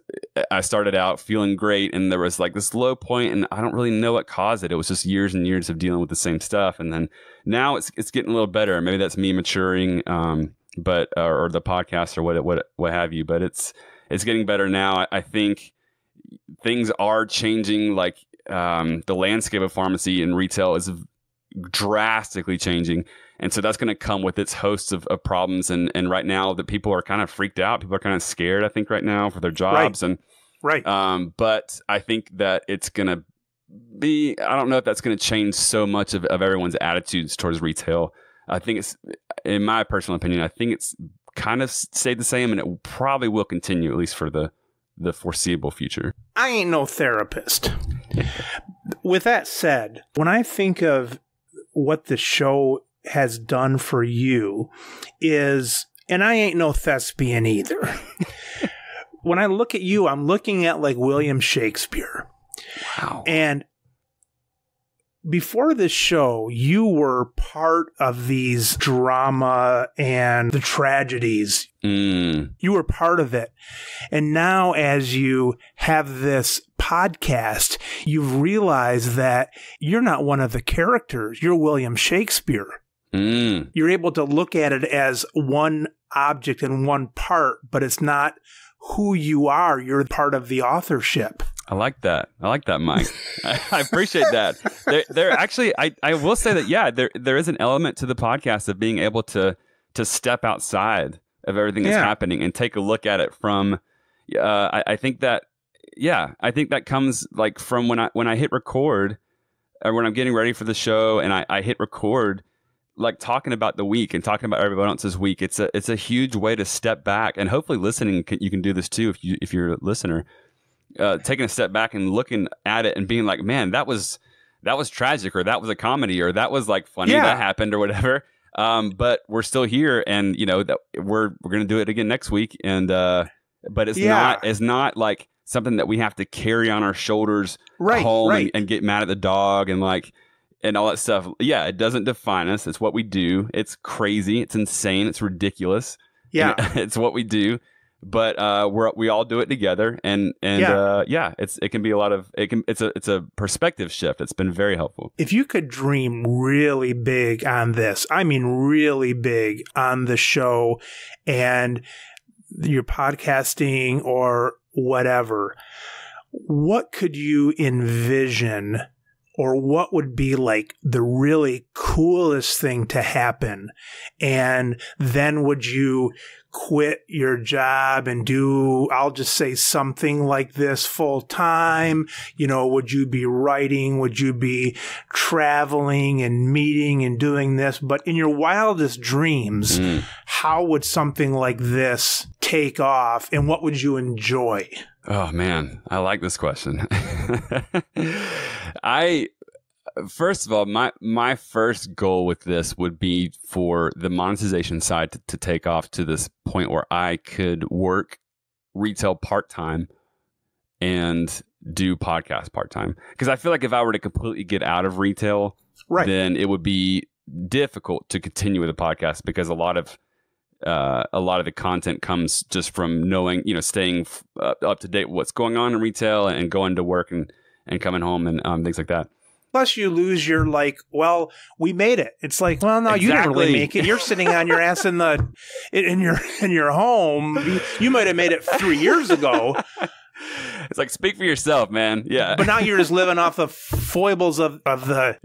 B: I started out feeling great, and there was like this low point, and I don't really know what caused it. It was just years and years of dealing with the same stuff, and then now it's getting a little better. Maybe that's me maturing, but or the podcast or what have you. But it's getting better now. I think things are changing. Like the landscape of pharmacy and retail is drastically changing, and so that's going to come with its hosts of problems, and right now that people are kind of freaked out. People are kind of scared, I think, right now for their jobs. But I think that it's going to be, I don't know if that's going to change so much of everyone's attitudes towards retail. I think it's, in my personal opinion, I think it's kind of stayed the same, and it probably will continue, at least for the foreseeable future.
A: I ain't no therapist. With that said, when I think of what the show has done for you is, and I ain't no thespian either. When I look at you, I'm looking at like William Shakespeare.
B: Wow.
A: And before this show, you were part of these drama and the tragedies. You were part of it. And now as you have this podcast, you've realized that you're not one of the characters. You're William Shakespeare. You're able to look at it as one object and one part, but it's not who you are. You're part of the authorship.
B: I like that. Mike. I appreciate that. There actually, I will say that, yeah, there is an element to the podcast of being able to step outside of everything that's happening and take a look at it from, I think that comes like from when I hit record, or when I'm getting ready for the show and I hit record, like talking about the week and talking about everyone else's week. It's a huge way to step back, and hopefully listening, you can do this too if you're a listener. Taking a step back and looking at it and being like, man, that was tragic, or that was a comedy, or that was like funny, that happened, or whatever. But we're still here, and that we're going to do it again next week. And but it's not like something that we have to carry on our shoulders home and get mad at the dog and like and all that stuff. Yeah, it doesn't define us. It's what we do. It's crazy. It's insane. It's ridiculous. Yeah, it's what we do. But we all do it together, and it can be a lot of it's a perspective shift. It's been very helpful.
A: If you could dream really big on this, I mean really big on the show and your podcasting or whatever, what could you envision or what would be like the really coolest thing to happen? And then would you quit your job and do, I'll just say, something like this full time? You know, would you be writing? Would you be traveling and meeting and doing this? But in your wildest dreams, how would something like this take off, and what would you enjoy?
B: Oh man, I like this question. First of all, my first goal with this would be for the monetization side to take off to this point where I could work retail part-time and do podcast part-time. Because I feel like if I were to completely get out of retail, then it would be difficult to continue with the podcast, because a lot of the content comes just from knowing, staying up to date with what's going on in retail and going to work and coming home and things like that.
A: Plus, you lose your well, we made it. It's like, well, no, you didn't really make it. You're sitting on your ass in your home. You might have made it 3 years ago.
B: It's like, speak for yourself, man. Yeah.
A: But now you're just living off the foibles of the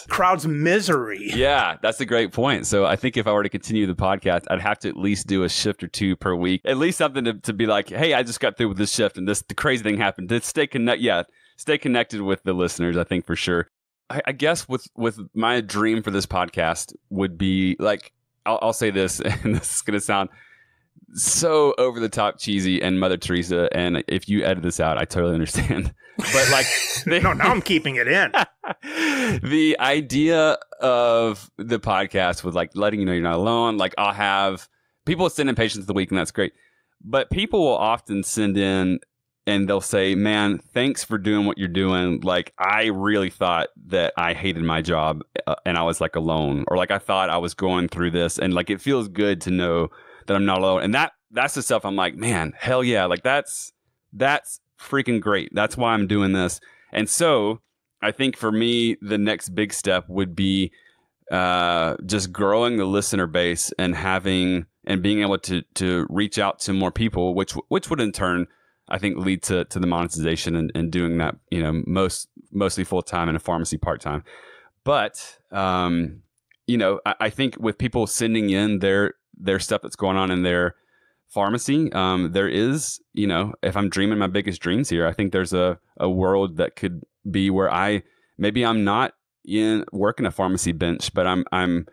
A: crowd's misery.
B: Yeah, that's a great point. So I think if I were to continue the podcast, I'd have to at least do a shift or two per week. At least something to be like, hey, I just got through with this shift and the crazy thing happened. To stay connected with the listeners, I think, for sure. I guess with my dream for this podcast would be like, I'll say this, and this is going to sound so over the top cheesy and Mother Teresa, and if you edit this out, I totally understand. But like,
A: no, now I'm keeping it in.
B: The idea of the podcast with like letting you know you're not alone. Like, I'll have people send in patients of the week, and that's great. But people will often send in and they'll say, man, thanks for doing what you're doing. Like, I really thought that I hated my job and I was like alone, or like I thought I was going through this, and like it feels good to know that I'm not alone. And that's the stuff I'm like, man, hell yeah. Like that's freaking great. That's why I'm doing this. And so I think for me, the next big step would be just growing the listener base and being able to reach out to more people, which would in turn, I think, lead to the monetization and doing that, mostly full time and a pharmacy part time. But, I think with people sending in their stuff that's going on in their pharmacy, there is, if I'm dreaming my biggest dreams here, I think there's a world that could be where I'm not working a pharmacy bench, but I'm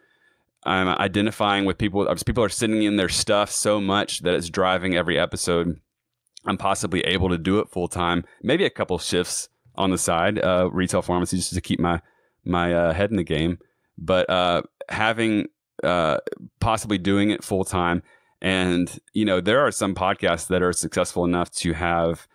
B: identifying with people. People are sending in their stuff so much that it's driving every episode. I'm possibly able to do it full time, maybe a couple shifts on the side, ReTell Pharmacy, just to keep my head in the game. But having possibly doing it full time, and there are some podcasts that are successful enough to have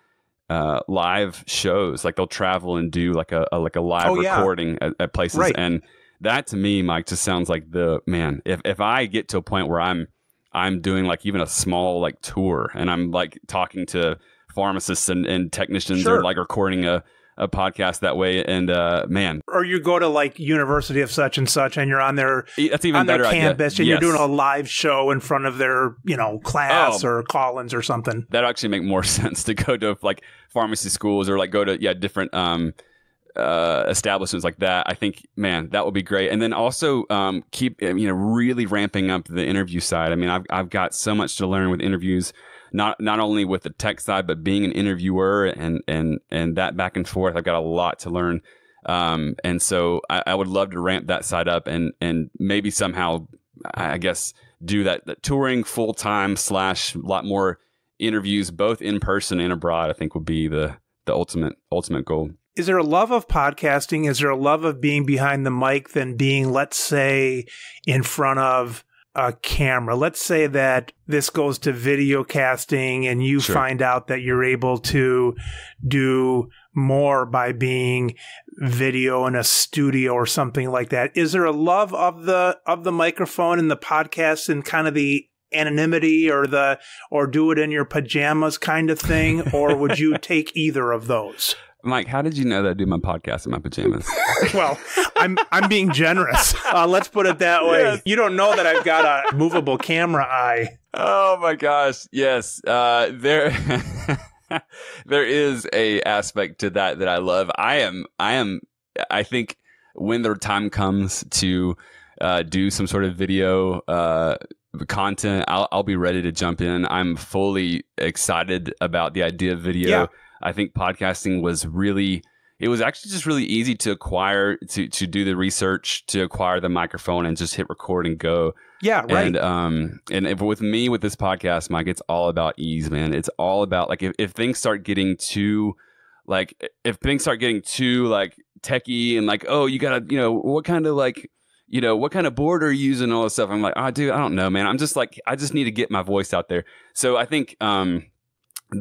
B: live shows. Like they'll travel and do like a live recording at places,
A: right.
B: And that to me, Mike, just sounds like the man. If I get to a point where I'm doing like even a small like tour, and I'm like talking to pharmacists and technicians,
A: sure.
B: or like recording a podcast that way, and man,
A: or you go to like University of such and such, and you're on their campus,
B: idea.
A: And you're doing a live show in front of their class or call-ins or something.
B: That'd actually make more sense to go to like pharmacy schools, or like go to different establishments like that. I think, man, that would be great. And then also keep really ramping up the interview side. I mean, I've got so much to learn with interviews, not only with the tech side, but being an interviewer and that back and forth. I've got a lot to learn, and so I would love to ramp that side up and maybe somehow, I guess, do that touring full time / a lot more interviews, both in person and abroad. I think would be the ultimate goal.
A: Is there a love of podcasting? Is there a love of being behind the mic than being, let's say, in front of a camera? Let's say that this goes to video casting and you find out that you're able to do more by being video in a studio or something like that. Is there a love of the microphone and the podcast and kind of the anonymity or do it in your pajamas kind of thing? Or would you take either of those?
B: Mike, how did you know that I do my podcast in my pajamas?
A: Well, I'm being generous. Let's put it that way. Yes. You don't know that I've got a movable camera eye.
B: Oh my gosh. Yes. There is a aspect to that I love. I am I think when the time comes to do some sort of video content, I'll be ready to jump in. I'm fully excited about the idea of video.
A: Yeah.
B: I think podcasting it was actually just really easy to acquire, to do the research, to acquire the microphone and just hit record and go.
A: Yeah, right.
B: And with this podcast, Mike, it's all about ease, man. It's all about like if things start getting too techie and like, oh, you gotta, what kind of board are you using, all this stuff. I'm like, oh, dude, I don't know, man. I'm just like, I just need to get my voice out there. So I think the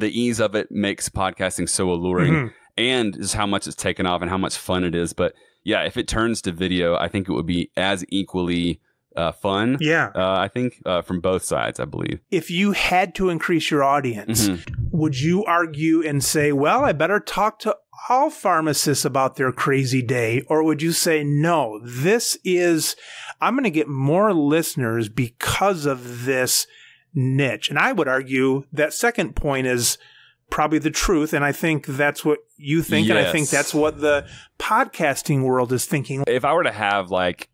B: ease of it makes podcasting so alluring, and just how much it's taken off and how much fun it is. But yeah, if it turns to video, I think it would be as equally fun.
A: Yeah.
B: I think from both sides, I believe.
A: If you had to increase your audience, would you argue and say, well, I better talk to all pharmacists about their crazy day? Or would you say, no, I'm going to get more listeners because of this niche? And I would argue that second point is probably the truth. And I think that's what you think. Yes. And I think that's what the podcasting world is thinking.
B: If I were to have like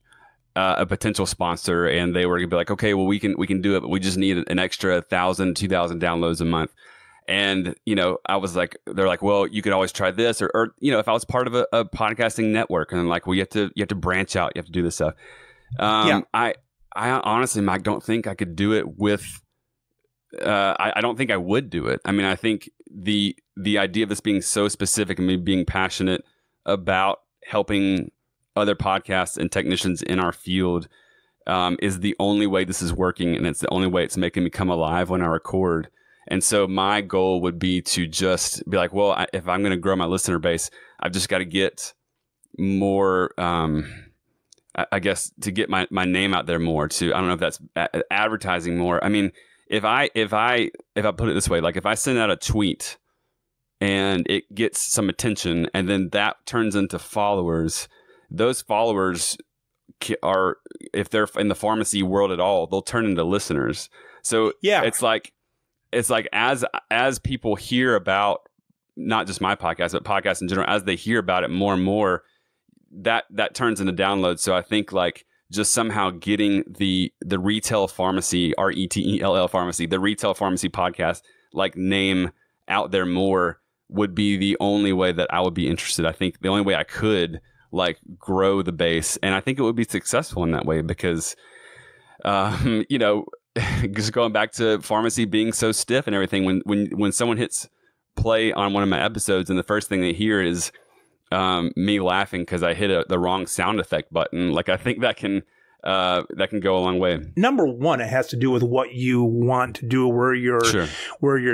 B: a potential sponsor and they were to be like, okay, well, we can do it, but we just need an extra 1,000, 2,000 downloads a month. And, I was like, they're like, well, you could always try this, or if I was part of a podcasting network, and like, well, you have to branch out, you have to do this stuff. I honestly, Mike, don't think I could do it with, I don't think I would do it. I mean, I think the idea of this being so specific and me being passionate about helping other podcasts and technicians in our field is the only way this is working, and it's the only way it's making me come alive when I record. And so my goal would be to just be like, well, if I'm going to grow my listener base, I've just got to get more, I guess, to get my name out there more. I don't know if that's advertising more. I mean, if I put it this way, like if I send out a tweet and it gets some attention, and then that turns into followers, those followers are, if they're in the pharmacy world at all, they'll turn into listeners. So yeah, it's like as people hear about not just my podcast, but podcasts in general, as they hear about it more and more, that turns into downloads. So I think like just somehow getting the ReTell Pharmacy, ReTell Pharmacy, the ReTell Pharmacy podcast, like name out there more would be the only way that I would be interested. I think the only way I could like grow the base, and I think it would be successful in that way because, just going back to pharmacy being so stiff and everything, when someone hits play on one of my episodes and the first thing they hear is me laughing because I hit the wrong sound effect button, like I think that can go a long way. Number one, it has to do with what you want to do, where your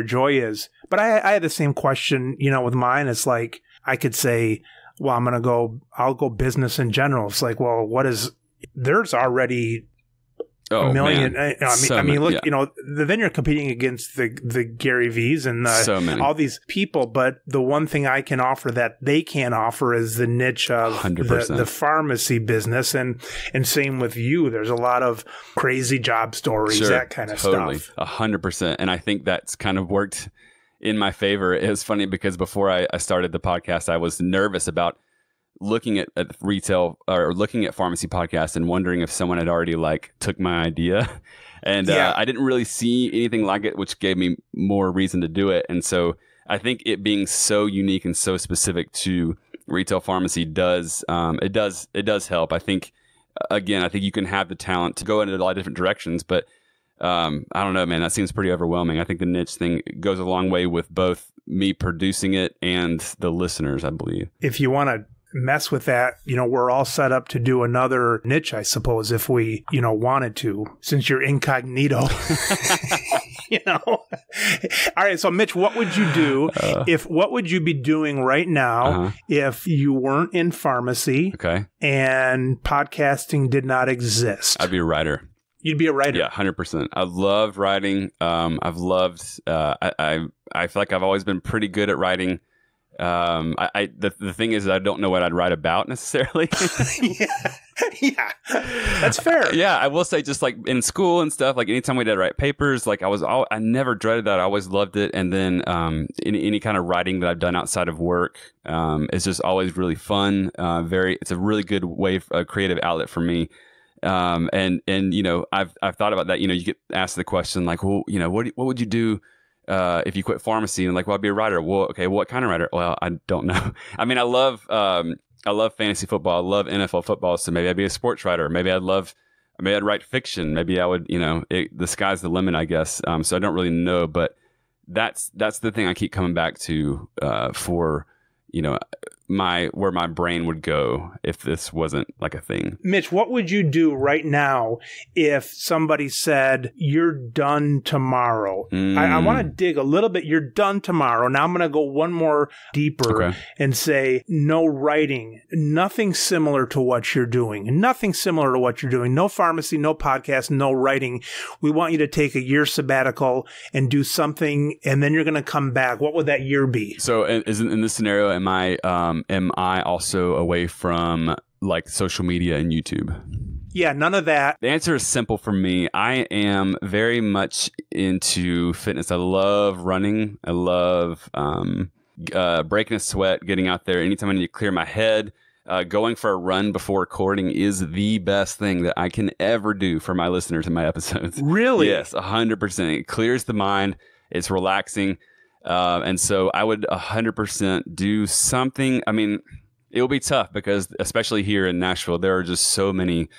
B: joy is. But I had the same question, with mine. It's like I could say, well, I'll go business in general. It's like, well, there's already a million. Man. Look, then you're competing against the Gary V's and all these people. But the one thing I can offer that they can't offer is the niche of the pharmacy business. And same with you. There's a lot of crazy job stories, that kind of stuff. 100%. And I think that's kind of worked in my favor. It was funny because before I started the podcast, I was nervous about looking at ReTell or looking at pharmacy podcasts and wondering if someone had already like took my idea, and I didn't really see anything like it, which gave me more reason to do it. And so I think it being so unique and so specific to ReTell Pharmacy does help. I think you can have the talent to go in a lot of different directions, but I don't know, man, that seems pretty overwhelming. I think the niche thing goes a long way with both me producing it and the listeners, I believe. If you want to mess with that, we're all set up to do another niche, I suppose, if we, wanted to, since you're incognito. All right. So Mitch, what would you do what would you be doing right now if you weren't in pharmacy and podcasting did not exist? I'd be a writer. You'd be a writer. Yeah, 100%. I love writing. I feel like I've always been pretty good at writing. The thing is, I don't know what I'd write about necessarily.
A: Yeah, that's fair.
B: Yeah, I will say, just like in school and stuff, like anytime we did write papers, like I never dreaded that. I always loved it. And then any kind of writing that I've done outside of work is just always really fun. It's a really good way, a creative outlet for me. And you know, I've thought about that. You know, you get asked the question like, well, you know, what would you do if you quit pharmacy? And like, well, I'd be a writer. Well, okay, what kind of writer? Well, I don't know. I mean, I love fantasy football. I love NFL football. So maybe I'd be a sports writer. Maybe I'd write fiction. Maybe I would, you know, the sky's the limit, I guess. So I don't really know, but that's the thing I keep coming back to for, you know, where my brain would go if this wasn't like a thing.
A: Mitch, what would you do right now if somebody said, you're done tomorrow? I want to dig a little bit. You're done tomorrow. Now I'm going to go one more deeper and say, no writing, nothing similar to what you're doing. Nothing similar to what you're doing. No pharmacy, no podcast, no writing. We want you to take a year sabbatical and do something, and then you're going to come back. What would that year be?
B: So in this scenario, am I also away from like social media and YouTube?
A: Yeah, none of that.
B: The answer is simple for me. I am very much into fitness. I love running. I love breaking a sweat, getting out there. Anytime I need to clear my head, going for a run before recording is the best thing that I can ever do for my listeners in my episodes.
A: Really?
B: Yes, 100%. It clears the mind. It's relaxing. And so I would 100% do something. I mean, it will be tough because especially here in Nashville, there are just so many,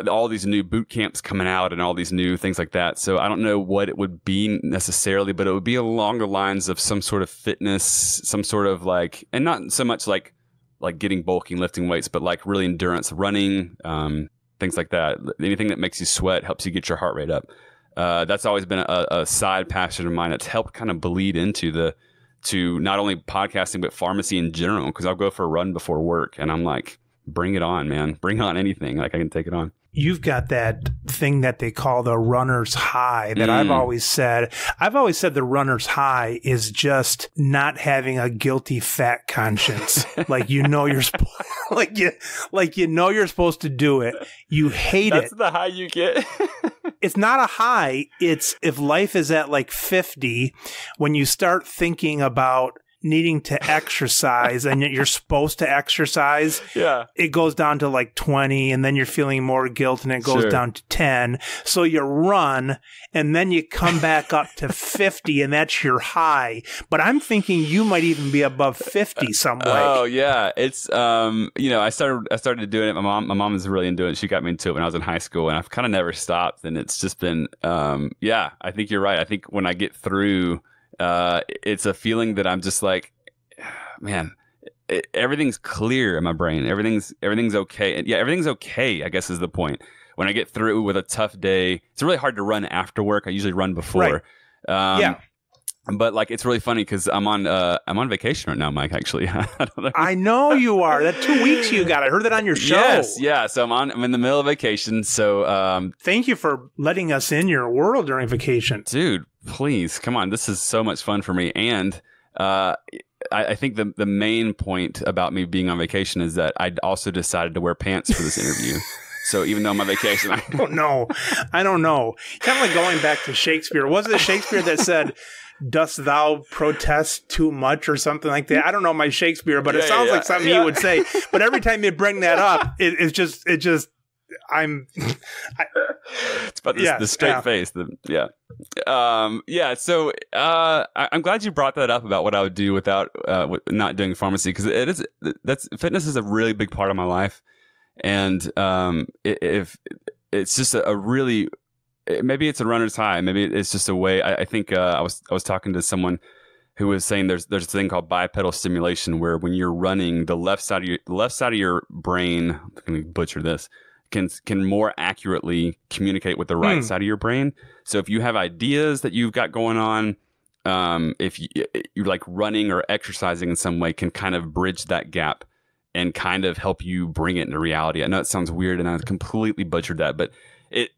B: all these new boot camps coming out and all these new things like that. So I don't know what it would be necessarily, but it would be along the lines of some sort of fitness, some sort of like, and not so much like getting bulky and lifting weights, but like really endurance, running, things like that. Anything that makes you sweat helps you get your heart rate up. That's always been a side passion of mine. It's helped kind of bleed into to not only podcasting, but pharmacy in general. Cause I'll go for a run before work and I'm like, bring it on, man. Bring on anything. Like I can take it on.
A: You've got that thing that they call the runner's high that I've always said the runner's high is just not having a guilty fat conscience. Like, you know, you're you're supposed to do it. You hate it.
B: That's the high you get.
A: It's not a high. It's if life is at like 50, when you start thinking about needing to exercise and you're supposed to exercise, it goes down to like 20 and then you're feeling more guilt and it goes down to 10. So you run and then you come back up to 50 and that's your high. But I'm thinking you might even be above 50 some way.
B: Oh yeah. It's, you know, I started doing it. My mom was really into it. She got me into it when I was in high school and I've kind of never stopped. And it's just been, I think you're right. I think when I get through, it's a feeling that I'm just like, man, everything's clear in my brain. Everything's okay. And yeah, everything's okay, I guess is the point. When I get through with a tough day, it's really hard to run after work. I usually run before. Right. But like, it's really funny because I'm on vacation right now, Mike, actually. I don't know.
A: I know you are. That 2 weeks you got. I heard that on your show.
B: Yes. Yeah. So I'm in the middle of vacation. So,
A: thank you for letting us in your world during vacation.
B: Dude, please come on. This is so much fun for me. And, I think the main point about me being on vacation is that I also decided to wear pants for this interview. So even though I'm on vacation,
A: I don't know. Kind of like going back to Shakespeare. Was it Shakespeare that said, "Dost thou protest too much" or something like that? I don't know my Shakespeare, but it sounds like something he would say. But every time you bring that up, it's just it's
B: about the straight face. So I'm glad you brought that up about what I would do without not doing pharmacy, because fitness is a really big part of my life, and if it's just a really, maybe it's a runner's high, maybe it's just a way. I think I was talking to someone who was saying there's a thing called bipedal stimulation, where when you're running, the left side of your brain, I'm going to butcher this, can more accurately communicate with the right side of your brain. So if you have ideas that you've got going on, if you're like running or exercising in some way, can kind of bridge that gap and kind of help you bring it into reality. I know it sounds weird and I completely butchered that, but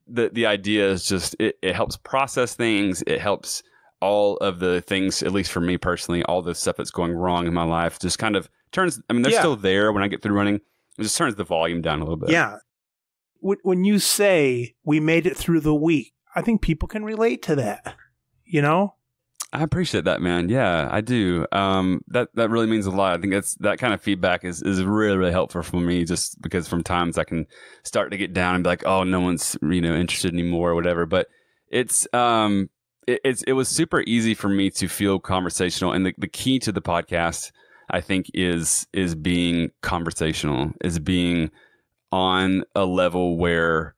B: the idea is just, it helps process things. It helps all of the things, at least for me personally, all the stuff that's going wrong in my life just kind of turns, I mean, they're still there when I get through running. It just turns the volume down a little bit.
A: Yeah. When you say we made it through the week, I think people can relate to that, you know?
B: I appreciate that, man. Yeah, I do. That really means a lot. I think that kind of feedback is really, really helpful for me, just because from times I can start to get down and be like, oh, no one's, interested anymore or whatever. But it was super easy for me to feel conversational. And the key to the podcast, I think, is being conversational, is being on a level where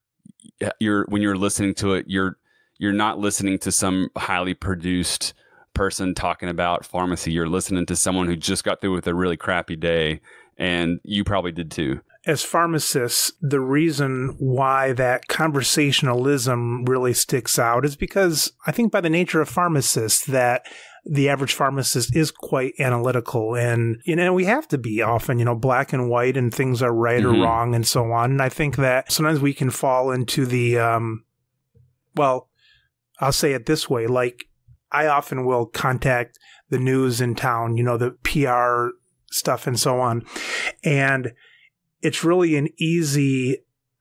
B: when you're listening to it, you're not listening to some highly produced person talking about pharmacy. You're listening to someone who just got through with a really crappy day, and you probably did too.
A: As pharmacists, the reason why that conversationalism really sticks out is because I think by the nature of pharmacists that the average pharmacist is quite analytical, and we have to be often, black and white, and things are right or wrong and so on. And I think that sometimes we can fall into the, well, I'll say it this way, like I often will contact the news in town, the PR stuff and so on. And it's really an easy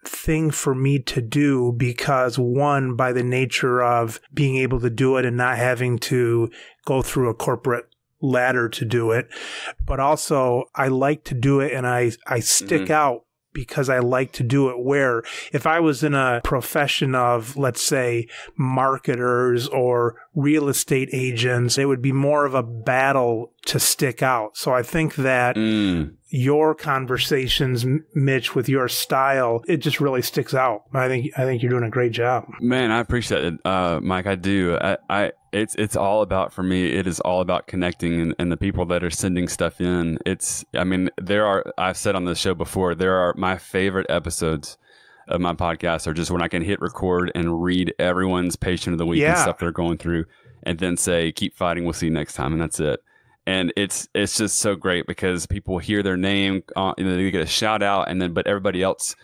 A: thing for me to do because, one, by the nature of being able to do it and not having to go through a corporate ladder to do it, but also I like to do it and I stick out because I like to do it, where if I was in a profession of, let's say, marketers or real estate agents, it would be more of a battle to stick out. So I think that your conversations, Mitch, with your style, it just really sticks out. I think you're doing a great job. Man,
B: I appreciate it, Mike. I do. It's all about, for me, it is all about connecting and the people that are sending stuff in. I've said on the show before, there are my favorite episodes of my podcast are just when I can hit record and read everyone's patient of the week and stuff they're going through, and then say, keep fighting, we'll see you next time. And that's it. And it's just so great because people hear their name, they get a shout out, but everybody else,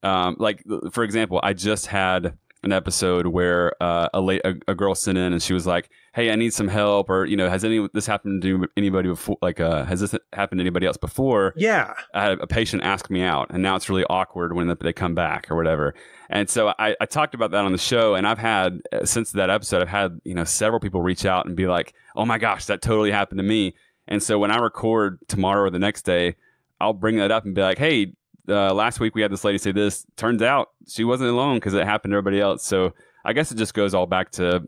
B: like for example, I just had an episode where a girl sent in and she was like, "Hey, I need some help," or has this happened to anybody before? Like, has this happened to anybody else before?
A: Yeah,
B: I had a patient ask me out, and now it's really awkward when they come back or whatever. And so I talked about that on the show, and I've had, since that episode, I've had several people reach out and be like, "Oh my gosh, that totally happened to me." And so when I record tomorrow or the next day, I'll bring that up and be like, "Hey, last week we had this lady say this. Turns out she wasn't alone because it happened to everybody else." So I guess it just goes all back to,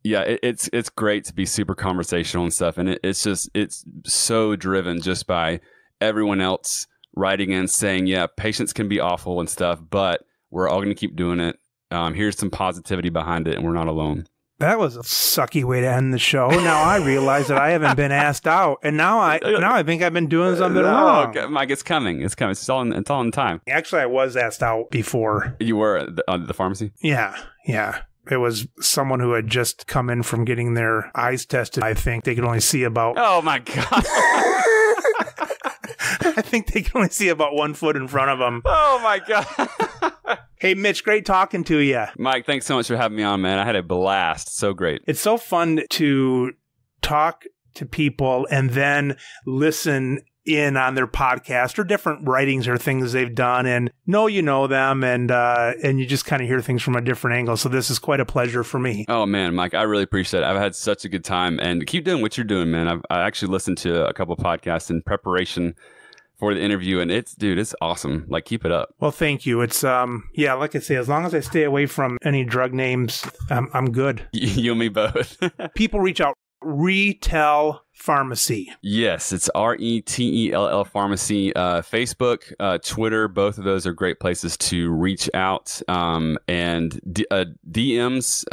B: it's great to be super conversational and stuff. And it's so driven just by everyone else writing in saying, yeah, patients can be awful and stuff, but we're all going to keep doing it. Here's some positivity behind it, and we're not alone.
A: That was a sucky way to end the show. Now I realize that I haven't been asked out, and now I think I've been doing something wrong.
B: Mike, it's coming. It's coming. It's all in time.
A: Actually, I was asked out before.
B: You were at the pharmacy?
A: Yeah. It was someone who had just come in from getting their eyes tested. I think they could only see about...
B: Oh, my God.
A: I think they can only see about 1 foot in front of them.
B: Oh, my God.
A: Hey, Mitch, great talking to you.
B: Mike, thanks so much for having me on, man. I had a blast. So great.
A: It's so fun to talk to people and then listen in on their podcast or different writings or things they've done, and you know them, and you just kind of hear things from a different angle. So this is quite a pleasure for me.
B: Oh man, Mike, I really appreciate it. I've had such a good time, and keep doing what you're doing, man. I actually listened to a couple of podcasts in preparation for the interview, and it's awesome. Like, keep it up.
A: Well, thank you. It's like I say, as long as I stay away from any drug names, I'm good.
B: You and me both.
A: People reach out. ReTell Pharmacy.
B: Yes, it's ReTell Pharmacy. Facebook, Twitter, both of those are great places to reach out. And DMs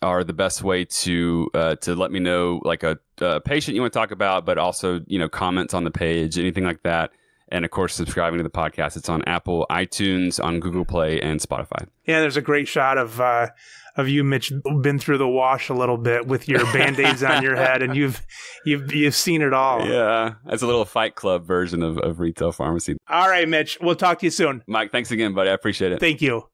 B: are the best way to let me know, like a patient you want to talk about, but also comments on the page, anything like that. And of course, subscribing to the podcast. It's on Apple, iTunes, on Google Play, and Spotify. Yeah,
A: there's a great shot of you, Mitch, been through the wash a little bit with your Band-Aids on your head, and you've seen it all.
B: Yeah, it's a little Fight Club version of ReTell Pharmacy.
A: All right, Mitch, we'll talk to you soon.
B: Mike, thanks again, buddy. I appreciate it.
A: Thank you.